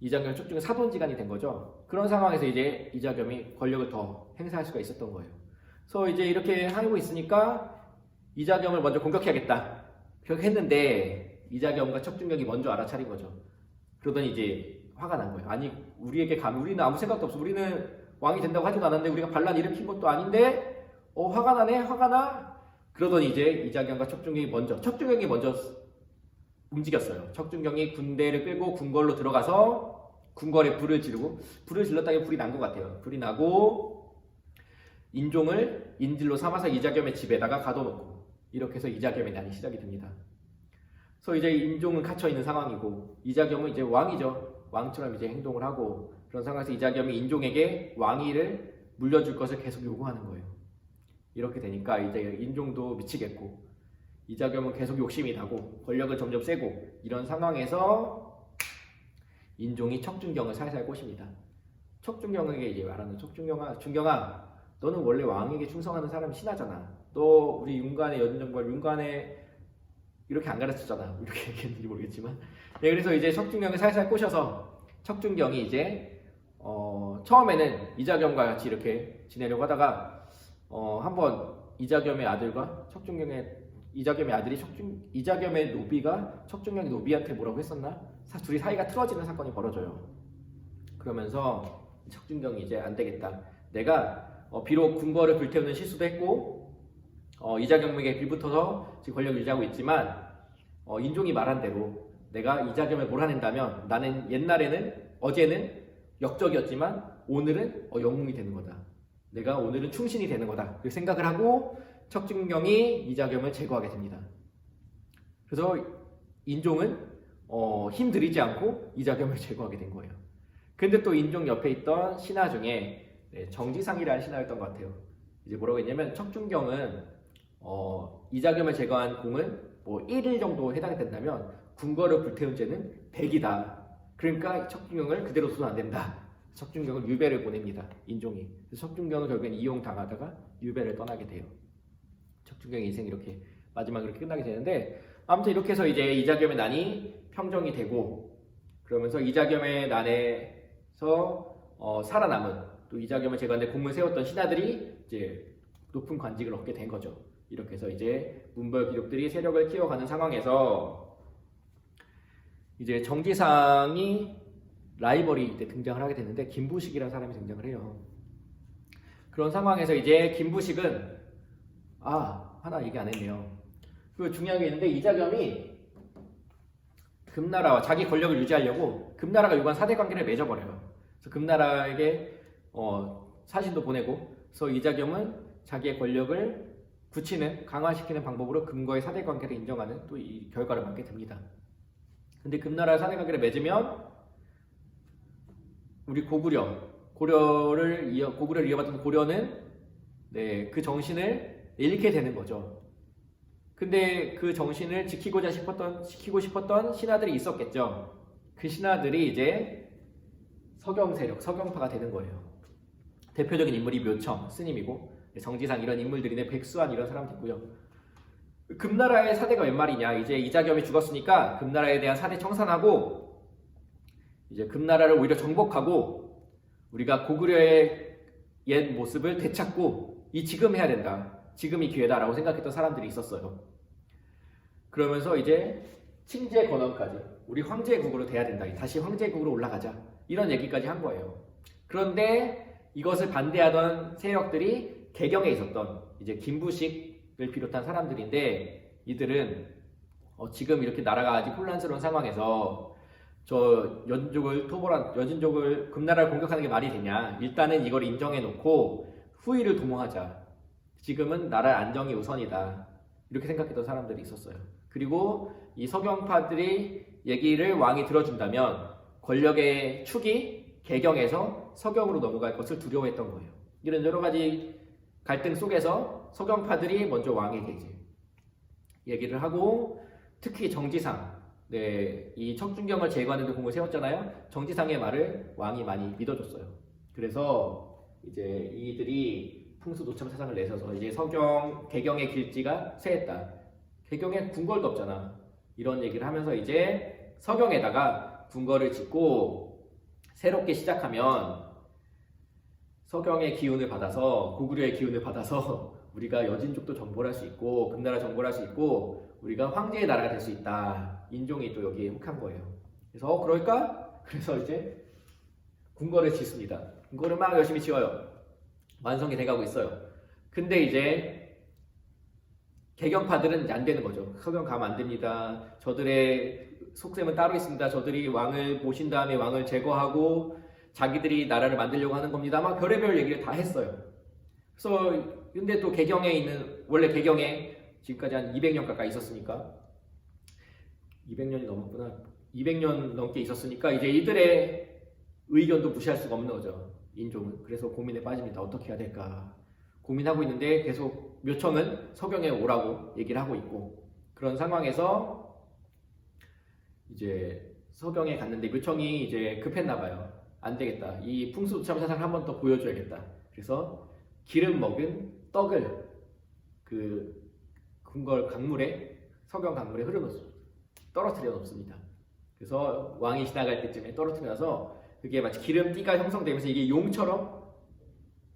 A: 이자겸 척준경 사돈지간이 된 거죠. 그런 상황에서 이제 이자겸이 권력을 더 행사할 수가 있었던 거예요. 그래서 이제 이렇게 하고 있으니까 이자겸을 먼저 공격해야겠다. 그렇게 했는데 이자겸과 척준경이 먼저 알아차린 거죠. 그러더니 이제 화가 난 거예요. 아니 우리는 아무 생각도 없어. 우리는 왕이 된다고 하지도 않았는데 우리가 반란 일으킨 것도 아닌데 화가 나네 화가 나. 그러더니 이제 이자겸과 척준경이 먼저 움직였어요. 척준경이 군대를 끌고 궁궐로 들어가서 궁궐에 불을 질렀다기 불이 난 것 같아요. 불이 나고 인종을 인질로 삼아서 이자겸의 집에다가 가둬놓고 이렇게 해서 이자겸의 난이 시작이 됩니다. 그래서 이제 인종은 갇혀 있는 상황이고 이자겸은 이제 왕이죠. 왕처럼 이제 행동을 하고 그런 상황에서 이자겸이 인종에게 왕위를 물려줄 것을 계속 요구하는 거예요. 이렇게 되니까 이제 인종도 미치겠고 이자겸은 계속 욕심이 나고 권력은 점점 세고 이런 상황에서 인종이 척준경을 살살 꼬십니다. 척준경에게 이제 말하는 준경아 너는 원래 왕에게 충성하는 사람이 신하잖아. 너 우리 윤관의 연정벌 윤관에 이렇게 안 가르쳤잖아. 이렇게 얘기했는지 모르겠지만 그래서 이제 척준경을 살살 꼬셔서 척준경이 이제 처음에는 이자겸과 같이 이렇게 지내려고 하다가 한번 이자겸의 아들과 이자겸의 아들이 이자겸의 노비가 척준경의 노비한테 뭐라고 했었나? 둘이 사이가 틀어지는 사건이 벌어져요. 그러면서 척준경이 이제 안 되겠다. 내가 비록 궁궐을 불태우는 실수도 했고 이자겸에게 빌붙어서 지금 권력을 유지하고 있지만 인종이 말한 대로 내가 이자겸을 몰아낸다면 나는 어제는 역적이었지만 오늘은 영웅이 되는 거다. 내가 오늘은 충신이 되는 거다. 그렇게 생각을 하고 척준경이 이자겸을 제거하게 됩니다. 그래서 인종은 힘들이지 않고 이자겸을 제거하게 된 거예요. 근데 또 인종 옆에 있던 신하 중에 정지상이라는 신하였던 것 같아요. 이제 뭐라고 했냐면 척준경은 이자겸을 제거한 공은 1일 정도 해당이 된다면 궁궐을 불태운 죄는 100이다. 그러니까 척준경을 그대로 둬도 안 된다. 척준경을 유배를 보냅니다. 인종이. 그래서 척준경은 결국엔 이용당하다가 유배를 떠나게 돼요. 척준경의 인생이 이렇게 마지막에 이렇게 끝나게 되는데, 아무튼 이렇게 해서 이제 이자겸의 난이 평정이 되고, 그러면서 이자겸의 난에서 살아남은, 또 이자겸을 제거하는 데 공을 세웠던 신하들이 이제 높은 관직을 얻게 된 거죠. 이렇게 해서 이제 문벌 귀족들이 세력을 키워가는 상황에서 이제 정지상이 라이벌이 이때 등장을 하게 되는데, 김부식이라는 사람이 등장을 해요. 그런 상황에서 이제 김부식은 하나 얘기 안 했네요. 그 중요한 게 있는데, 이자겸이 금나라와 자기 권력을 유지하려고 금나라가 요구한 사대 관계를 맺어버려요. 그래서 금나라에게 사신도 보내고, 그래서 이자겸은 자기의 권력을 굳히는, 강화시키는 방법으로 금과의 사대 관계를 인정하는 또 이 결과를 맞게 됩니다. 근데 금나라와 사대 관계를 맺으면 우리 고구려를 이어받던 고려는 그 정신을 잃게 되는 거죠. 근데 그 정신을 지키고 싶었던 신하들이 있었겠죠. 그 신하들이 이제 서경 세력, 서경파가 되는 거예요. 대표적인 인물이 묘청, 스님이고, 정지상 이런 인물들이네, 백수한 이런 사람도 있고요. 금나라의 사대가 웬 말이냐. 이제 이자겸이 죽었으니까 금나라에 대한 사대 청산하고, 이제 금나라를 오히려 정복하고, 우리가 고구려의 옛 모습을 되찾고, 지금 해야 된다. 지금이 기회다라고 생각했던 사람들이 있었어요. 그러면서 이제 친제 건원까지, 우리 황제국으로 돼야 된다. 다시 황제국으로 올라가자. 이런 얘기까지 한 거예요. 그런데 이것을 반대하던 세력들이 개경에 있었던 이제 김부식을 비롯한 사람들인데, 이들은 지금 이렇게 나라가 아직 혼란스러운 상황에서 저 여진족을 금나라를 공격하는 게 말이 되냐. 일단은 이걸 인정해 놓고 후위를 도모하자. 지금은 나라 안정이 우선이다. 이렇게 생각했던 사람들이 있었어요. 그리고 이 서경파들이 얘기를 왕이 들어준다면 권력의 축이 개경에서 서경으로 넘어갈 것을 두려워했던 거예요. 이런 여러 가지 갈등 속에서 서경파들이 먼저 왕에게 이제 얘기를 하고, 특히 정지상, 이 척준경을 제거하는 데 공을 세웠잖아요. 정지상의 말을 왕이 많이 믿어줬어요. 그래서 이제 이들이 풍수노참 사상을 내서서 이제 개경의 길지가 쇠했다. 개경에 궁궐도 없잖아. 이런 얘기를 하면서 이제 서경에다가 궁궐을 짓고 새롭게 시작하면 서경의 기운을 받아서, 고구려의 기운을 받아서 우리가 여진족도 정벌할 수 있고 금나라 정벌할 수 있고 우리가 황제의 나라가 될 수 있다. 인종이 또 여기에 혹한 거예요. 그래서 그럴까? 그래서 이제 궁궐을 짓습니다. 궁궐을 막 열심히 지어요. 완성이 돼가고 있어요. 근데 이제 개경파들은 안 되는 거죠. 서경 가면 안 됩니다. 저들의 속셈은 따로 있습니다. 저들이 왕을 모신 다음에 왕을 제거하고 자기들이 나라를 만들려고 하는 겁니다. 막 별의별 얘기를 다 했어요. 그래서 근데 또 원래 개경에 지금까지 한 200년 가까이 있었으니까, 200년이 넘었구나. 200년 넘게 있었으니까 이제 이들의 의견도 무시할 수가 없는 거죠. 인종은. 그래서 고민에 빠집니다. 어떻게 해야 될까 고민하고 있는데 계속 묘청은 서경에 오라고 얘기를 하고 있고, 그런 상황에서 이제 서경에 갔는데 묘청이 이제 급했나 봐요. 안 되겠다. 이 풍수노참 사상을 한 번 더 보여줘야겠다. 그래서 기름 먹은 떡을 그 궁궐 서경 강물에 떨어뜨려 놓습니다. 그래서 왕이 지나갈 때쯤에 떨어뜨려서 그게 마치 기름띠가 형성되면서 이게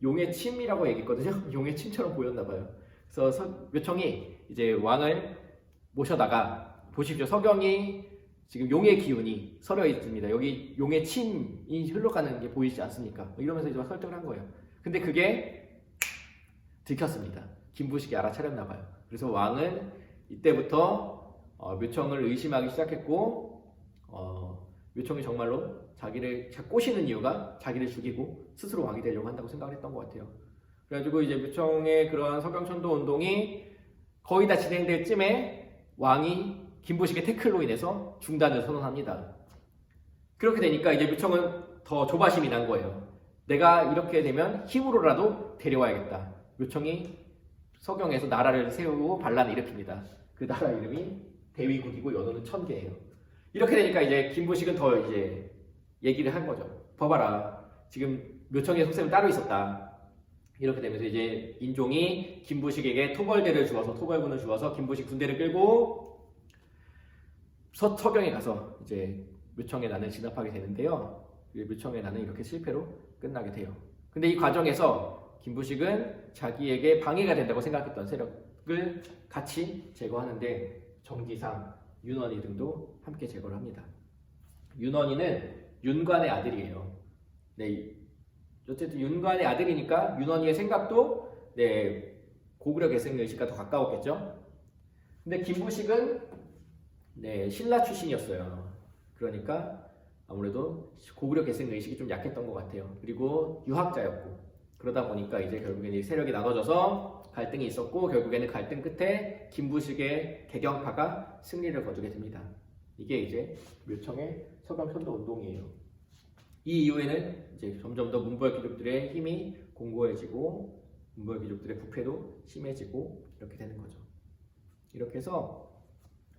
A: 용의 침이라고 얘기했거든요. 용의 침처럼 보였나 봐요. 그래서 묘청이 이제 왕을 모셔다가, 보십시오. 서경이 지금 용의 기운이 서려 있습니다. 여기 용의 침이 흘러가는 게 보이지 않습니까? 이러면서 이제 설득을 한 거예요. 근데 그게 들켰습니다. 김부식이 알아차렸나 봐요. 그래서 왕은 이때부터 묘청을 의심하기 시작했고, 묘청이 정말로 자기를 꼬시는 이유가 자기를 죽이고 스스로 왕이 되려고 한다고 생각을 했던 것 같아요. 그래가지고 이제 묘청의 그런 서경천도 운동이 거의 다 진행될 쯤에 왕이 김부식의 태클로 인해서 중단을 선언합니다. 그렇게 되니까 이제 묘청은 더 조바심이 난 거예요. 내가 이렇게 되면 힘으로라도 데려와야겠다. 묘청이 서경에서 나라를 세우고 반란을 일으킵니다. 그 나라 이름이 대위국이고 연호는 1000개예요. 이렇게 되니까 이제 김부식은 더 이제 얘기를 한 거죠. 봐봐라. 지금 묘청의 속셈은 따로 있었다. 이렇게 되면서 이제 인종이 김부식에게 토벌대를 주어서 토벌군을 주어서 김부식 군대를 끌고 서경에 가서 이제 묘청의 난을 진압하게 되는데요. 묘청의 난은 이렇게 실패로 끝나게 돼요. 근데 이 과정에서 김부식은 자기에게 방해가 된다고 생각했던 세력을 같이 제거하는데 정지상, 윤원희 등도 함께 제거를 합니다. 윤원희는 윤관의 아들이에요. 네, 어쨌든 윤관의 아들이니까 윤원희의 생각도 네, 고구려 계승 의식과 더 가까웠겠죠. 근데 김부식은 네, 신라 출신이었어요. 그러니까 아무래도 고구려 계승 의식이 좀 약했던 것 같아요. 그리고 유학자였고 그러다 보니까 이제 결국에는 세력이 나눠져서 갈등이 있었고 결국에는 갈등 끝에 김부식의 개경파가 승리를 거두게 됩니다. 이게 이제 묘청의 서경천도 운동이에요. 이 이후에는 이제 점점 더 문벌 귀족들의 힘이 공고해지고 문벌 귀족들의 부패도 심해지고 이렇게 되는 거죠. 이렇게 해서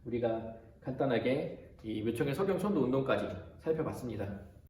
A: 우리가 간단하게 이 묘청의 서경천도 운동까지 살펴봤습니다.